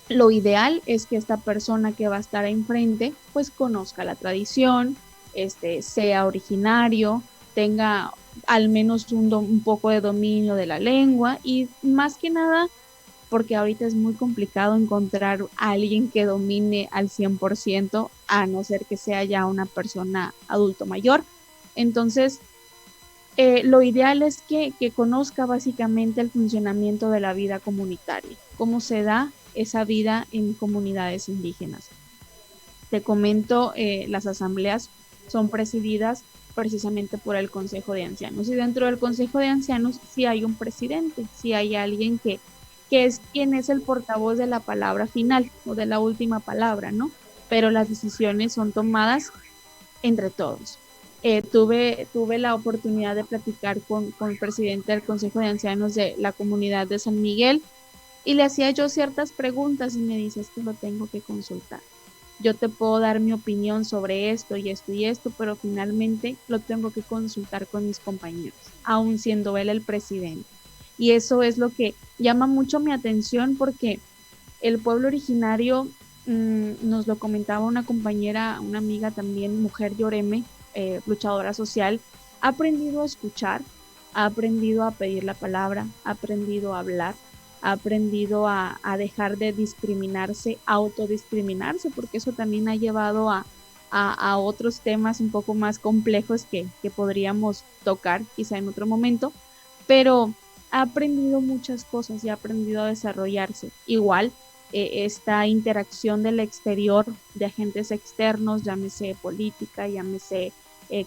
Lo ideal es que esta persona que va a estar enfrente pues conozca la tradición, sea originario, tenga al menos un poco de dominio de la lengua, y más que nada porque ahorita es muy complicado encontrar a alguien que domine al 100%, a no ser que sea ya una persona adulto mayor. Entonces, lo ideal es que conozca básicamente el funcionamiento de la vida comunitaria, cómo se da esa vida en comunidades indígenas. Te comento, las asambleas son presididas precisamente por el Consejo de Ancianos, y dentro del Consejo de Ancianos sí hay un presidente, sí hay alguien que es quien es el portavoz de la palabra final o de la última palabra, ¿no? Pero las decisiones son tomadas entre todos. Tuve la oportunidad de platicar con el presidente del Consejo de Ancianos de la comunidad de San Miguel, y le hacía yo ciertas preguntas y me dice: es que lo tengo que consultar. Yo te puedo dar mi opinión sobre esto y esto y esto, pero finalmente lo tengo que consultar con mis compañeros, aun siendo él el presidente. Y eso es lo que llama mucho mi atención, porque el pueblo originario, nos lo comentaba una compañera, una amiga también, mujer yoreme, luchadora social, ha aprendido a escuchar, ha aprendido a pedir la palabra, ha aprendido a hablar, ha aprendido a dejar de discriminarse, autodiscriminarse, porque eso también ha llevado a otros temas un poco más complejos que podríamos tocar quizá en otro momento, pero ha aprendido muchas cosas y ha aprendido a desarrollarse. Igual, esta interacción del exterior, de agentes externos, llámese política, llámese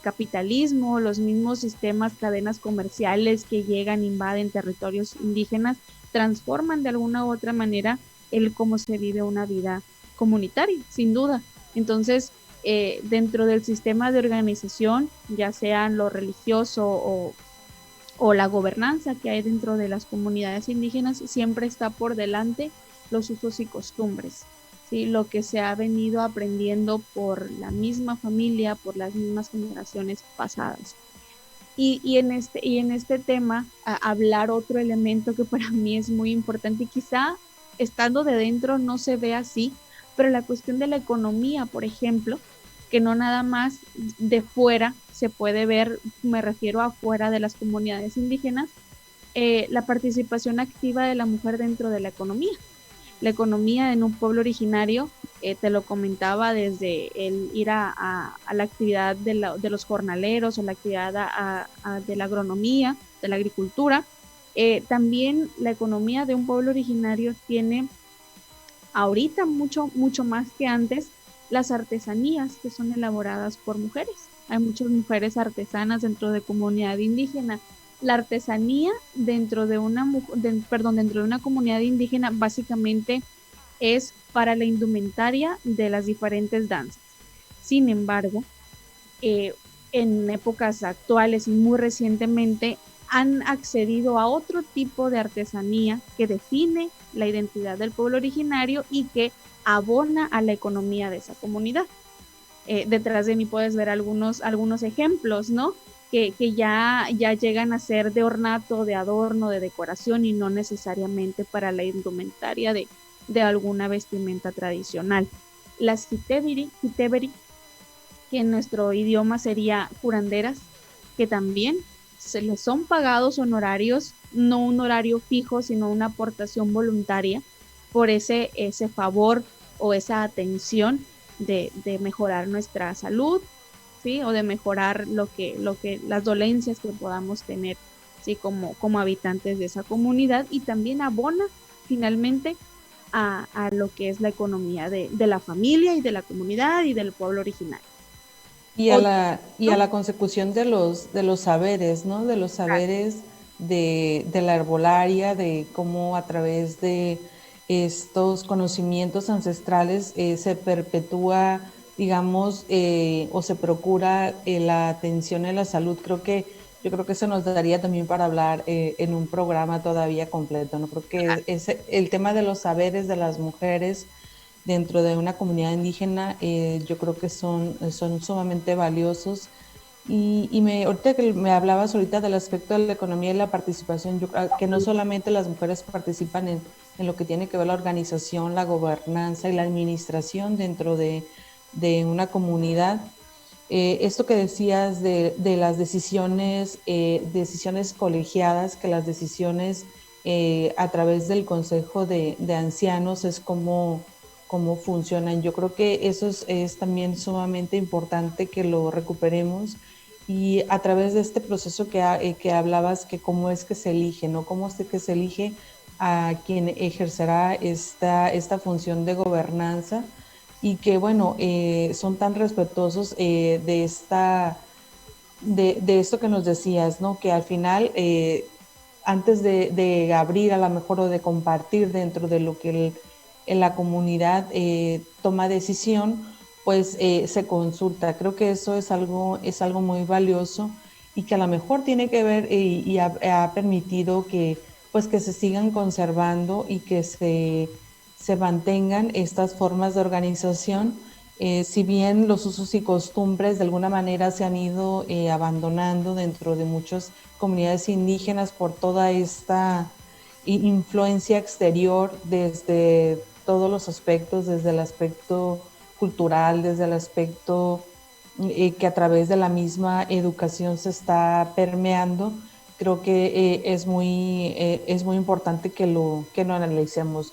capitalismo, los mismos sistemas, cadenas comerciales que llegan, invaden territorios indígenas, transforman de alguna u otra manera el cómo se vive una vida comunitaria, sin duda. Entonces, dentro del sistema de organización, ya sea lo religioso o la gobernanza que hay dentro de las comunidades indígenas, siempre está por delante los usos y costumbres, ¿sí? Lo que se ha venido aprendiendo por la misma familia, por las mismas generaciones pasadas. Y en este tema, hablar otro elemento que para mí es muy importante, y quizá estando de dentro no se ve así, pero la cuestión de la economía, por ejemplo, que no nada más de fuera se puede ver, me refiero a fuera de las comunidades indígenas, la participación activa de la mujer dentro de la economía. La economía en un pueblo originario, te lo comentaba, desde el ir a la actividad de los jornaleros o la actividad de la agronomía, de la agricultura. También la economía de un pueblo originario tiene ahorita mucho más que antes las artesanías que son elaboradas por mujeres. Hay muchas mujeres artesanas dentro de comunidad indígena. La artesanía dentro de una comunidad indígena básicamente es para la indumentaria de las diferentes danzas. Sin embargo, en épocas actuales y muy recientemente han accedido a otro tipo de artesanía que define la identidad del pueblo originario y que abona a la economía de esa comunidad. Detrás de mí puedes ver algunos ejemplos, ¿no? Que ya llegan a ser de ornato, de adorno, de decoración y no necesariamente para la indumentaria de alguna vestimenta tradicional. Las hitebiri, que en nuestro idioma sería curanderas, que también se les son pagados honorarios, no un horario fijo, sino una aportación voluntaria por ese favor o esa atención de mejorar nuestra salud, ¿sí? O de mejorar las dolencias que podamos tener, ¿sí? como habitantes de esa comunidad, y también abona finalmente a lo que es la economía de la familia y de la comunidad y del pueblo originario. Y a la consecución de los saberes, ¿no? De los saberes de la herbolaria, de cómo a través de estos conocimientos ancestrales se perpetúa, digamos, o se procura la atención en la salud. Yo creo que eso nos daría también para hablar en un programa todavía completo, ¿no? Creo que el tema de los saberes de las mujeres dentro de una comunidad indígena, yo creo que son sumamente valiosos. Y ahorita que me hablabas ahorita del aspecto de la economía y la participación, que no solamente las mujeres participan en lo que tiene que ver la organización, la gobernanza y la administración dentro de una comunidad. Esto que decías de las decisiones colegiadas, que las decisiones a través del Consejo de Ancianos es cómo funcionan. Yo creo que eso es también sumamente importante que lo recuperemos, y a través de este proceso que hablabas, que cómo es que se elige, ¿no? Cómo es que se elige a quien ejercerá esta función de gobernanza, y que, bueno, son tan respetuosos de esto que nos decías, ¿no? Que al final, antes de abrir a lo mejor o de compartir dentro de lo que en la comunidad toma decisión, pues se consulta. Creo que eso es algo muy valioso, y que a lo mejor tiene que ver y ha permitido que se sigan conservando y que se mantengan estas formas de organización, si bien los usos y costumbres de alguna manera se han ido abandonando dentro de muchas comunidades indígenas por toda esta influencia exterior desde todos los aspectos, desde el aspecto cultural, desde el aspecto que a través de la misma educación se está permeando. Creo que es muy importante que lo analicemos.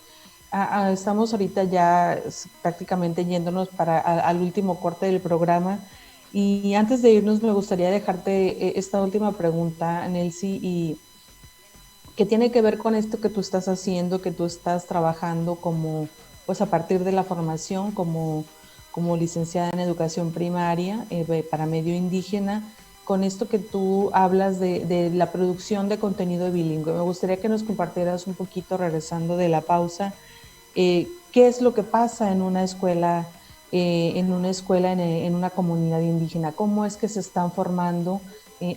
Estamos ahorita ya prácticamente yéndonos al último corte del programa, y antes de irnos me gustaría dejarte esta última pregunta, Nelcy, y que tiene que ver con esto que tú estás haciendo, que tú estás trabajando como, pues a partir de la formación como licenciada en educación primaria para medio indígena, con esto que tú hablas de la producción de contenido bilingüe. Me gustaría que nos compartieras un poquito, regresando de la pausa, qué es lo que pasa en una escuela, en una comunidad indígena, cómo es que se están formando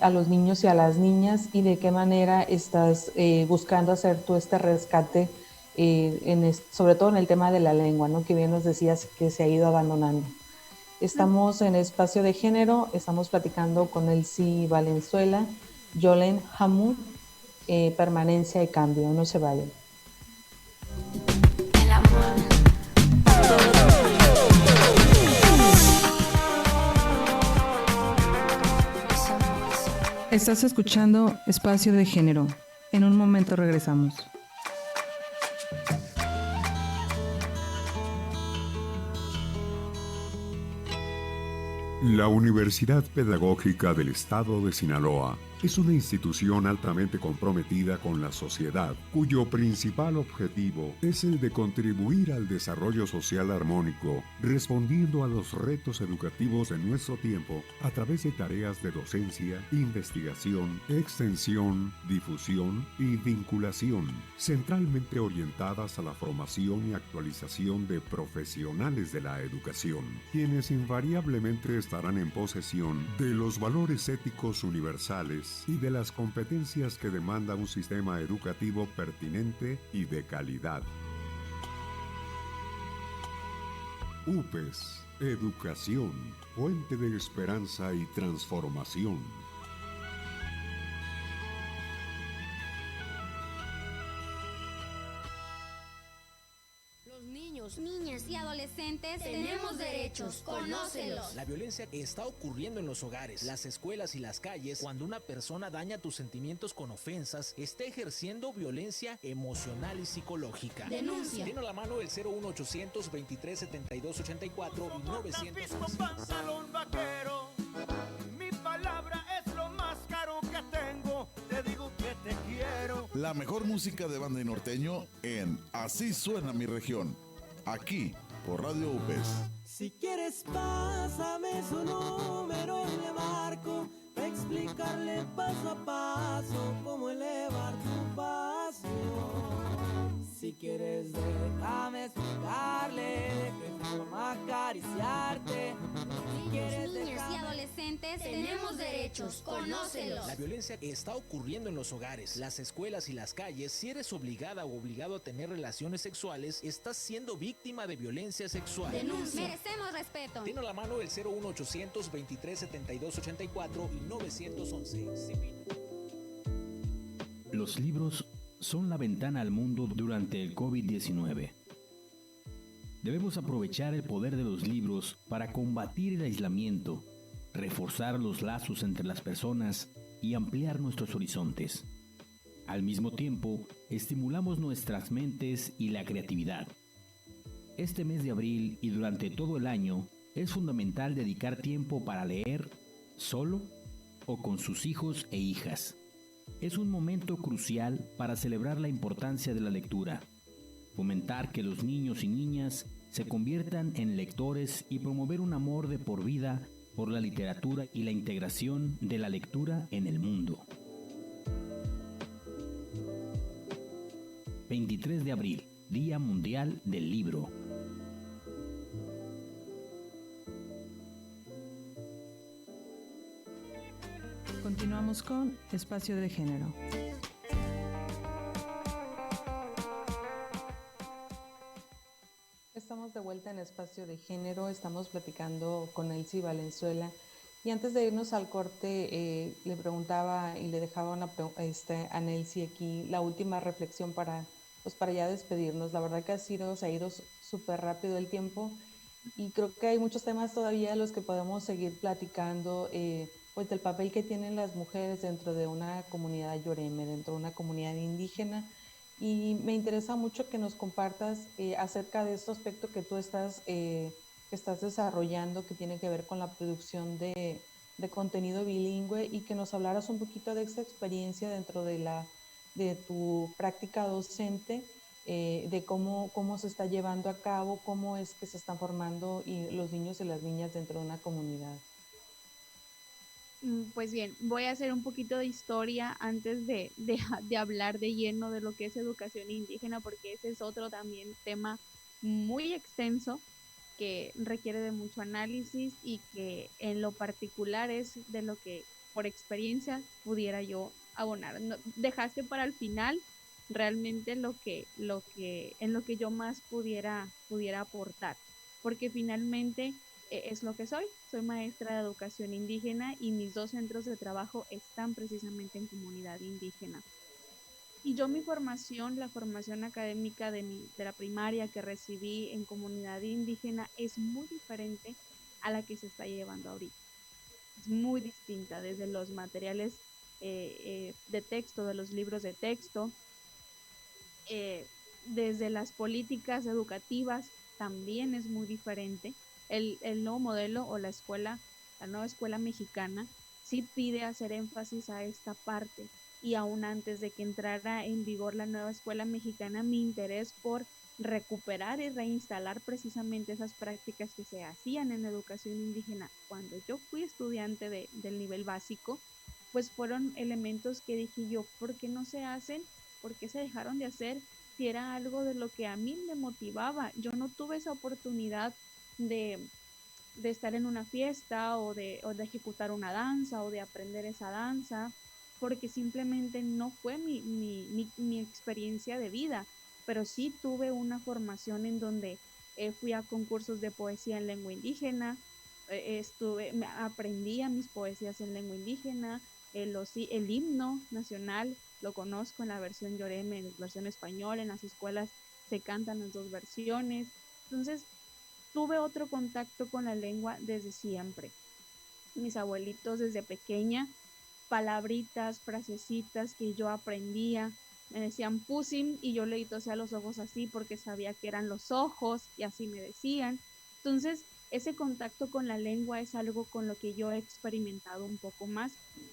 a los niños y a las niñas, y de qué manera estás buscando hacer tú este rescate, sobre todo en el tema de la lengua, ¿no? Que bien nos decías que se ha ido abandonando. Estamos en Espacio de Género, estamos platicando con Nelcy Valenzuela, Yolen Hamud, Permanencia y Cambio. No se vayan. Estás escuchando Espacio de Género. En un momento regresamos. La Universidad Pedagógica del Estado de Sinaloa es una institución altamente comprometida con la sociedad, cuyo principal objetivo es el de contribuir al desarrollo social armónico, respondiendo a los retos educativos de nuestro tiempo a través de tareas de docencia, investigación, extensión, difusión y vinculación, centralmente orientadas a la formación y actualización de profesionales de la educación, quienes invariablemente estarán en posesión de los valores éticos universales y de las competencias que demanda un sistema educativo pertinente y de calidad. UPES, Educación, fuente de esperanza y transformación. Niñas y adolescentes tenemos derechos, conócelos. La violencia está ocurriendo en los hogares, las escuelas y las calles. Cuando una persona daña tus sentimientos con ofensas, está ejerciendo violencia emocional y psicológica. Denuncia. Tiene a la mano el 01800 23 72 84 y 911. Pantalón vaquero, mi palabra es lo más caro que tengo. Te digo que te quiero. La mejor música de banda y norteño en Así Suena Mi Región. Aquí, por Radio UPES. Si quieres, pásame su número y le marco, para explicarle paso a paso cómo elevar tu pasión. Si quieres, déjame explicarle de qué forma acariciarte. Si quieres, niñas y adolescentes tenemos derechos, conócelos. La violencia está ocurriendo en los hogares, las escuelas y las calles. Si eres obligada o obligado a tener relaciones sexuales, estás siendo víctima de violencia sexual. Denuncia. Merecemos respeto. Tiene a la mano el 01800 23 72 84 y 911. Los libros son la ventana al mundo durante el COVID-19. Debemos aprovechar el poder de los libros para combatir el aislamiento, reforzar los lazos entre las personas y ampliar nuestros horizontes. Al mismo tiempo, estimulamos nuestras mentes y la creatividad. Este mes de abril y durante todo el año es fundamental dedicar tiempo para leer solo o con sus hijos e hijas. Es un momento crucial para celebrar la importancia de la lectura, fomentar que los niños y niñas se conviertan en lectores y promover un amor de por vida por la literatura y la integración de la lectura en el mundo. 23 de abril, Día Mundial del Libro. Continuamos con Espacio de Género. Estamos de vuelta en Espacio de Género, estamos platicando con Nelcy Valenzuela, y antes de irnos al corte le preguntaba y le dejaba a Nelcy aquí la última reflexión para pues para ya despedirnos. La verdad que se ha ido súper rápido el tiempo y creo que hay muchos temas todavía de los que podemos seguir platicando, pues del papel que tienen las mujeres dentro de una comunidad yoreme, dentro de una comunidad indígena. Y me interesa mucho que nos compartas acerca de este aspecto que estás desarrollando, que tiene que ver con la producción de contenido bilingüe, y que nos hablaras un poquito de esta experiencia dentro de tu práctica docente, de cómo se está llevando a cabo, cómo es que se están formando los niños y las niñas dentro de una comunidad. Pues bien, voy a hacer un poquito de historia antes de hablar de lleno de lo que es educación indígena, porque ese es otro también tema muy extenso que requiere de mucho análisis y que en lo particular es de lo que por experiencia pudiera yo abonar. No, dejaste para el final realmente en lo que yo más pudiera aportar, porque finalmente es lo que soy maestra de educación indígena y mis 2 centros de trabajo están precisamente en comunidad indígena. Y yo mi formación, la formación académica de la primaria que recibí en comunidad indígena es muy diferente a la que se está llevando ahorita. Es muy distinta, desde los materiales de texto, de los libros de texto, desde las políticas educativas también es muy diferente. El nuevo modelo o la nueva escuela mexicana sí pide hacer énfasis a esta parte, y aún antes de que entrara en vigor la nueva escuela mexicana, mi interés por recuperar y reinstalar precisamente esas prácticas que se hacían en educación indígena cuando yo fui estudiante del nivel básico, pues fueron elementos que dije yo, ¿por qué no se hacen? ¿Por qué se dejaron de hacer? Si era algo de lo que a mí me motivaba. Yo no tuve esa oportunidad de estar en una fiesta o de ejecutar una danza o de aprender esa danza, porque simplemente no fue mi experiencia de vida, pero sí tuve una formación en donde fui a concursos de poesía en lengua indígena, aprendí mis poesías en lengua indígena, el himno nacional lo conozco en la versión yoreme, en la versión español, en las escuelas se cantan las 2 versiones. Entonces tuve otro contacto con la lengua desde siempre. Mis abuelitos desde pequeña, palabritas, frasecitas que yo aprendía, me decían pusim y yo le tosía los ojos así porque sabía que eran los ojos y así me decían. Entonces, ese contacto con la lengua es algo con lo que yo he experimentado un poco más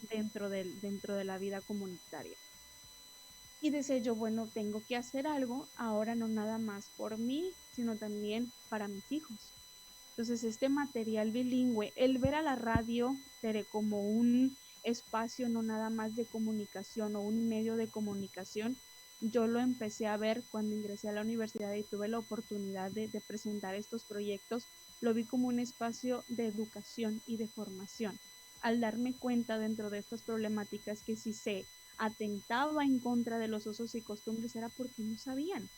dentro de la vida comunitaria. Y decía yo, bueno, tengo que hacer algo ahora, no nada más por mí, sino también para mis hijos. Entonces, este material bilingüe, el ver a la radio como un espacio no nada más de comunicación o un medio de comunicación, yo lo empecé a ver cuando ingresé a la universidad y tuve la oportunidad de presentar estos proyectos, lo vi como un espacio de educación y de formación. Al darme cuenta dentro de estas problemáticas que si se atentaba en contra de los usos y costumbres era porque no sabían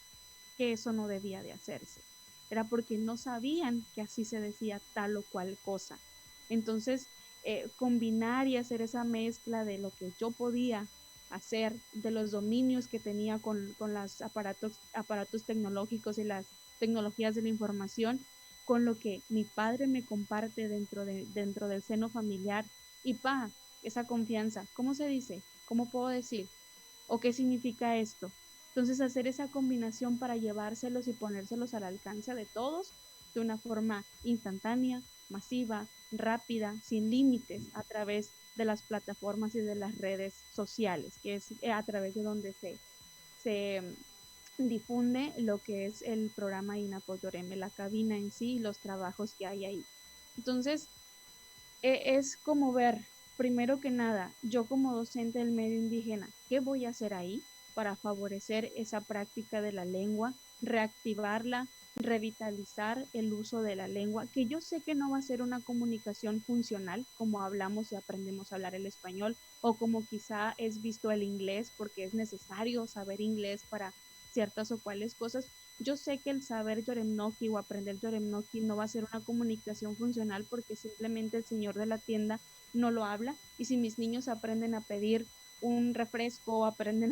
que eso no debía de hacerse. Era porque no sabían que así se decía tal o cual cosa. Entonces, combinar y hacer esa mezcla de lo que yo podía hacer, de los dominios que tenía con los aparatos tecnológicos y las tecnologías de la información, con lo que mi padre me comparte dentro del seno familiar, y esa confianza, ¿cómo se dice? ¿Cómo puedo decir? ¿O qué significa esto? Entonces, hacer esa combinación para llevárselos y ponérselos al alcance de todos de una forma instantánea, masiva, rápida, sin límites, a través de las plataformas y de las redes sociales, que es a través de donde se difunde lo que es el programa INAPO Yoreme, la cabina en sí y los trabajos que hay ahí. Entonces, es como ver, primero que nada, yo como docente del medio indígena, ¿qué voy a hacer ahí para favorecer esa práctica de la lengua, reactivarla, revitalizar el uso de la lengua, que yo sé que no va a ser una comunicación funcional como hablamos y aprendemos a hablar el español, o como quizá es visto el inglés, porque es necesario saber inglés para ciertas o cuales cosas? Yo sé que el saber Yoremnoki o aprender Yoremnoki no va a ser una comunicación funcional porque simplemente el señor de la tienda no lo habla, y si mis niños aprenden a pedir un refresco o aprenden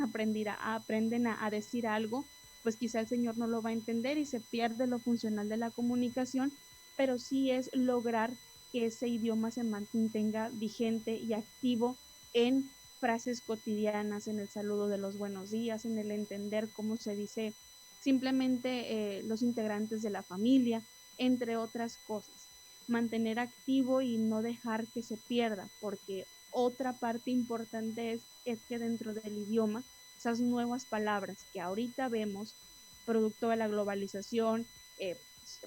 a decir algo, pues quizá el señor no lo va a entender y se pierde lo funcional de la comunicación, pero sí es lograr que ese idioma se mantenga vigente y activo en frases cotidianas, en el saludo de los buenos días, en el entender cómo se dice simplemente los integrantes de la familia, entre otras cosas. Mantener activo y no dejar que se pierda, porque otra parte importante es que dentro del idioma, esas nuevas palabras que ahorita vemos, producto de la globalización,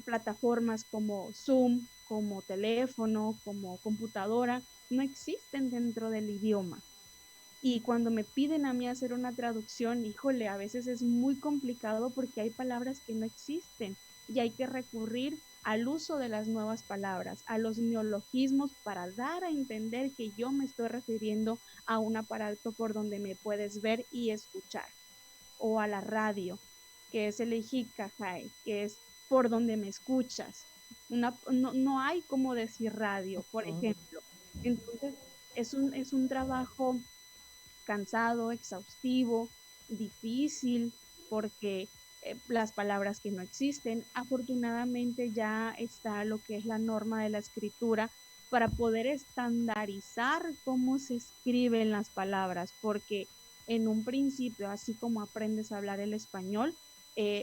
plataformas como Zoom, como teléfono, como computadora, no existen dentro del idioma. Y cuando me piden a mí hacer una traducción, híjole, a veces es muy complicado porque hay palabras que no existen y hay que recurrir al uso de las nuevas palabras, a los neologismos para dar a entender que yo me estoy refiriendo a un aparato por donde me puedes ver y escuchar, o a la radio, que es el ejikajai, que es por donde me escuchas. No hay como decir radio, por ejemplo. Entonces, es un trabajo cansado, exhaustivo, difícil, porque las palabras que no existen. Afortunadamente ya está lo que es la norma de la escritura para poder estandarizar cómo se escriben las palabras, porque en un principio, así como aprendes a hablar el español,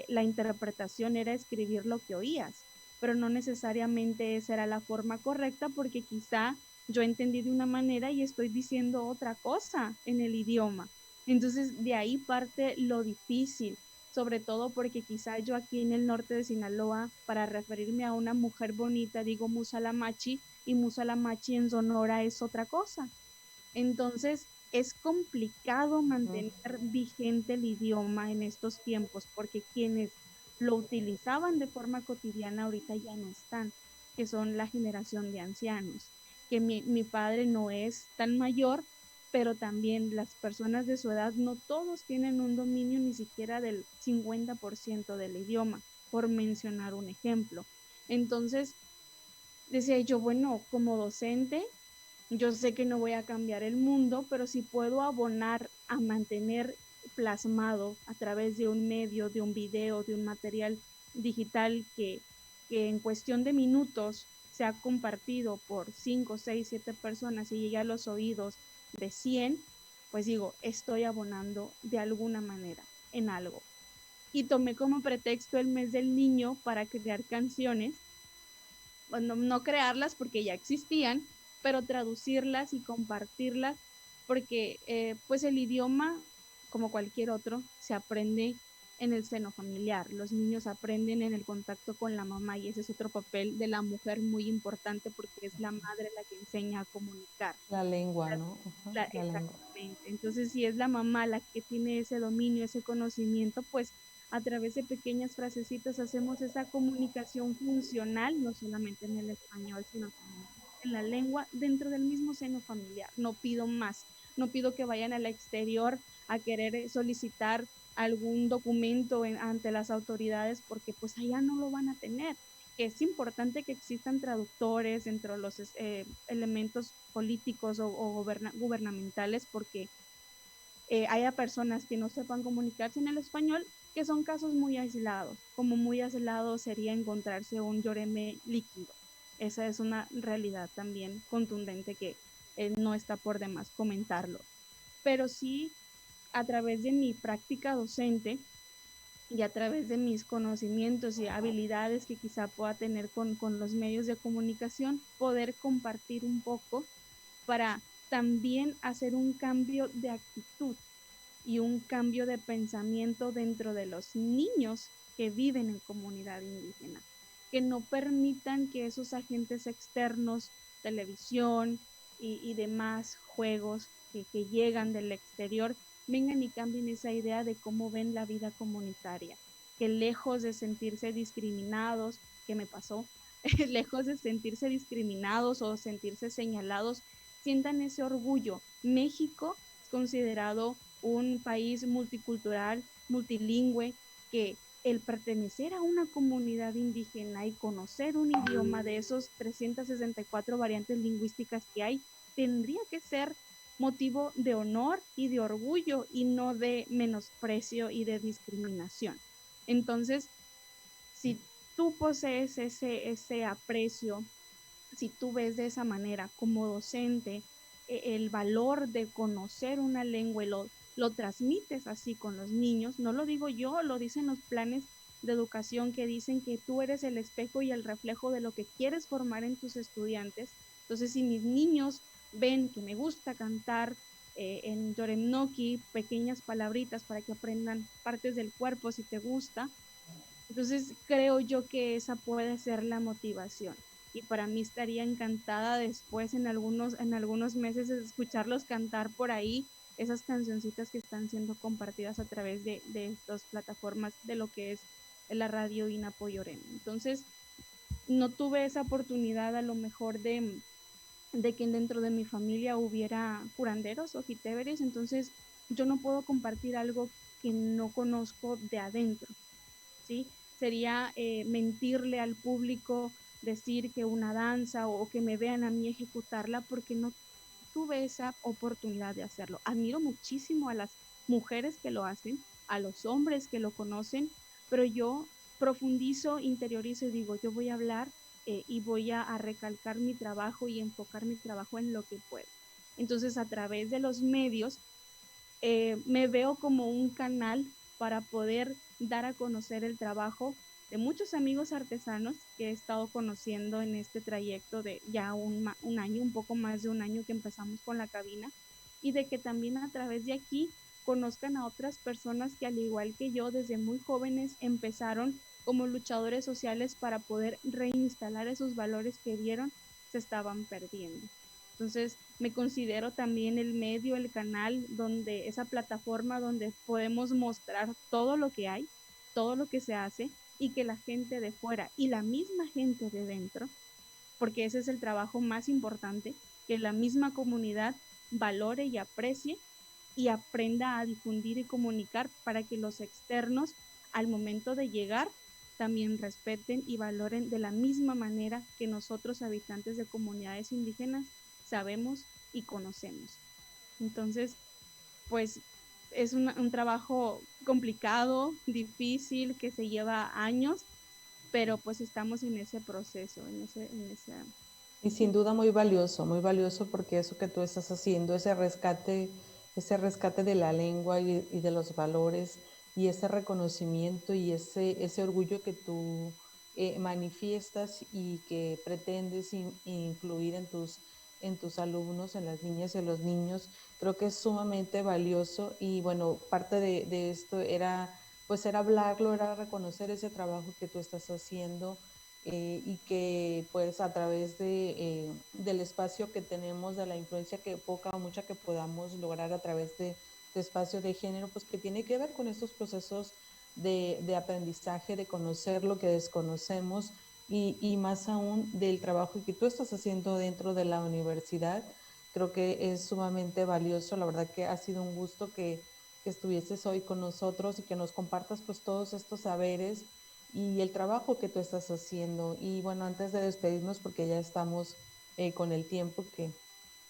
la interpretación era escribir lo que oías, pero no necesariamente esa era la forma correcta porque quizá yo entendí de una manera y estoy diciendo otra cosa en el idioma. Entonces, de ahí parte lo difícil, sobre todo porque quizá yo aquí en el norte de Sinaloa, para referirme a una mujer bonita, digo musalamachi, y musalamachi en Sonora es otra cosa. Entonces, es complicado mantener vigente el idioma en estos tiempos, porque quienes lo utilizaban de forma cotidiana ahorita ya no están, que son la generación de ancianos, que mi padre no es tan mayor, pero también las personas de su edad, no todos tienen un dominio ni siquiera del 50% del idioma, por mencionar un ejemplo. Entonces, decía yo, bueno, como docente, yo sé que no voy a cambiar el mundo, pero si puedo abonar a mantener plasmado a través de un medio, de un video, de un material digital que en cuestión de minutos se ha compartido por 5, 6, 7 personas y llegue a los oídos de 100, pues digo, estoy abonando de alguna manera en algo. Y tomé como pretexto el mes del niño para crear canciones, bueno, no crearlas porque ya existían, pero traducirlas y compartirlas, porque pues el idioma, como cualquier otro, se aprende en el seno familiar. Los niños aprenden en el contacto con la mamá y ese es otro papel de la mujer muy importante porque es la madre la que enseña a comunicar. La lengua, ¿no? Exactamente. Entonces, si es la mamá la que tiene ese dominio, ese conocimiento, pues a través de pequeñas frasecitas hacemos esa comunicación funcional, no solamente en el español, sino también en la lengua dentro del mismo seno familiar. No pido más, no pido que vayan al exterior a querer solicitar algún documento ante las autoridades porque pues allá no lo van a tener. Que es importante que existan traductores entre los elementos políticos o gubernamentales porque haya personas que no sepan comunicarse en el español, que son casos muy aislados. Como muy aislado sería encontrarse un yoreme líquido. Esa es una realidad también contundente que no está por demás comentarlo. Pero sí, a través de mi práctica docente y a través de mis conocimientos y habilidades que quizá pueda tener con los medios de comunicación, poder compartir un poco para también hacer un cambio de actitud y un cambio de pensamiento dentro de los niños que viven en comunidad indígena, que no permitan que esos agentes externos, televisión y demás juegos que llegan del exterior, vengan y cambien esa idea de cómo ven la vida comunitaria, que lejos de sentirse discriminados, que me pasó, lejos de sentirse discriminados o sentirse señalados, sientan ese orgullo. México es considerado un país multicultural, multilingüe, que el pertenecer a una comunidad indígena y conocer un idioma de esos 364 variantes lingüísticas que hay, tendría que ser motivo de honor y de orgullo y no de menosprecio y de discriminación. Entonces, si tú posees ese aprecio, si tú ves de esa manera como docente el valor de conocer una lengua y lo transmites así con los niños, no lo digo yo, lo dicen los planes de educación que dicen que tú eres el espejo y el reflejo de lo que quieres formar en tus estudiantes. Entonces, si mis niños ven que me gusta cantar en Yoremnoki, pequeñas palabritas para que aprendan partes del cuerpo si te gusta, entonces creo yo que esa puede ser la motivación. Y para mí estaría encantada después en algunos meses de escucharlos cantar por ahí esas cancioncitas que están siendo compartidas a través de estas plataformas de lo que es la radio Inapo Yorem. Entonces, no tuve esa oportunidad a lo mejor de que dentro de mi familia hubiera curanderos o jiteveres, entonces yo no puedo compartir algo que no conozco de adentro, ¿sí? Sería mentirle al público, decir que una danza o que me vean a mí ejecutarla porque no tuve esa oportunidad de hacerlo. Admiro muchísimo a las mujeres que lo hacen, a los hombres que lo conocen, pero yo profundizo, interiorizo y digo, yo voy a hablar y voy a recalcar mi trabajo y enfocar mi trabajo en lo que puedo. Entonces, a través de los medios, me veo como un canal para poder dar a conocer el trabajo de muchos amigos artesanos que he estado conociendo en este trayecto de ya un año, un poco más de un año que empezamos con la cabina, y de que también a través de aquí conozcan a otras personas que al igual que yo desde muy jóvenes empezaron como luchadores sociales para poder reinstalar esos valores que vieron se estaban perdiendo. Entonces, me considero también el medio, el canal, donde esa plataforma donde podemos mostrar todo lo que hay, todo lo que se hace y que la gente de fuera y la misma gente de dentro, porque ese es el trabajo más importante, que la misma comunidad valore y aprecie y aprenda a difundir y comunicar para que los externos al momento de llegar también respeten y valoren de la misma manera que nosotros habitantes de comunidades indígenas sabemos y conocemos. Entonces, pues es un trabajo complicado, difícil, que se lleva años, pero pues estamos en ese proceso, en esa... Y sin duda muy valioso porque eso que tú estás haciendo, ese rescate de la lengua y de los valores y ese reconocimiento y ese orgullo que tú manifiestas y que pretendes influir en tus alumnos, en las niñas y en los niños, creo que es sumamente valioso. Y bueno, parte de esto era hablarlo, era reconocer ese trabajo que tú estás haciendo, y que pues a través del espacio que tenemos, de la influencia que poca o mucha que podamos lograr a través de espacio de género, pues que tiene que ver con estos procesos de aprendizaje, de conocer lo que desconocemos y más aún del trabajo que tú estás haciendo dentro de la universidad. Creo que es sumamente valioso. La verdad que ha sido un gusto que estuvieses hoy con nosotros y que nos compartas pues todos estos saberes y el trabajo que tú estás haciendo. Y bueno, antes de despedirnos, porque ya estamos con el tiempo que,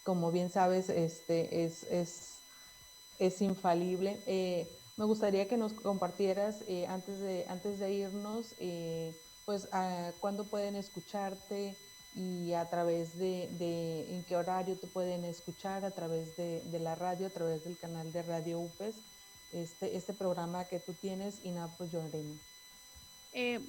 como bien sabes, es infalible. Me gustaría que nos compartieras antes de irnos, pues cuándo pueden escucharte y a través de en qué horario te pueden escuchar, a través de la radio, a través del canal de Radio UPES, este programa que tú tienes, Inapo Yorem.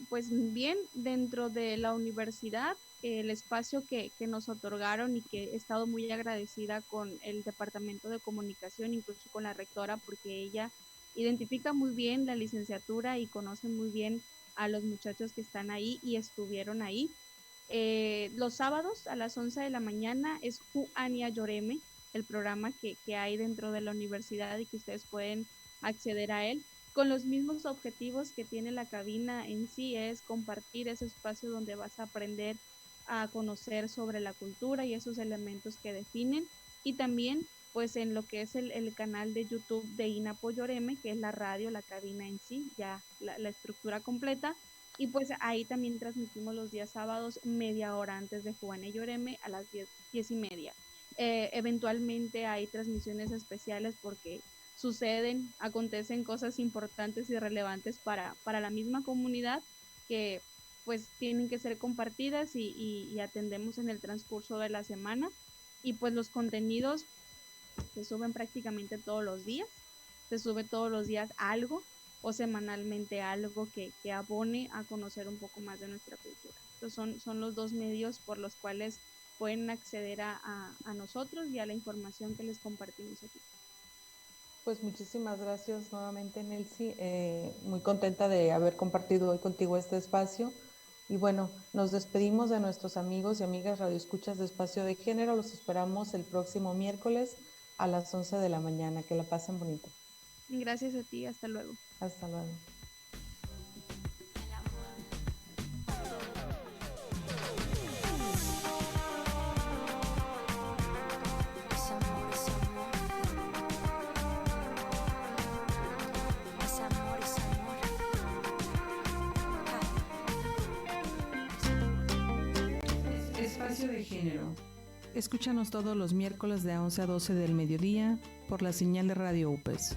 Pues bien, dentro de la universidad, el espacio que nos otorgaron y que he estado muy agradecida con el Departamento de Comunicación, incluso con la rectora, porque ella identifica muy bien la licenciatura y conoce muy bien a los muchachos que están ahí y estuvieron ahí. Los sábados a las 11 de la mañana es Juania Yoreme, el programa que hay dentro de la universidad y que ustedes pueden acceder a él, con los mismos objetivos que tiene la cabina en sí, es compartir ese espacio donde vas a aprender a conocer sobre la cultura y esos elementos que definen, y también pues en lo que es el canal de YouTube de Inapo Yoreme, que es la radio, la cabina en sí, ya la estructura completa, y pues ahí también transmitimos los días sábados media hora antes de Juania Yoreme a las 10:30. Eventualmente hay transmisiones especiales porque acontecen cosas importantes y relevantes para la misma comunidad que pues tienen que ser compartidas y atendemos en el transcurso de la semana. Y pues los contenidos se suben prácticamente todos los días, se sube todos los días algo o semanalmente algo que abone a conocer un poco más de nuestra cultura. Entonces son los dos medios por los cuales pueden acceder a nosotros y a la información que les compartimos aquí. Pues muchísimas gracias nuevamente, Nelcy. Muy contenta de haber compartido hoy contigo este espacio. Y bueno, nos despedimos de nuestros amigos y amigas radioescuchas de Espacio de Género. Los esperamos el próximo miércoles a las 11 de la mañana. Que la pasen bonito. Gracias a ti. Hasta luego. Hasta luego. Espacio de Género. Escúchanos todos los miércoles de 11 a 12 del mediodía por la señal de Radio UPES.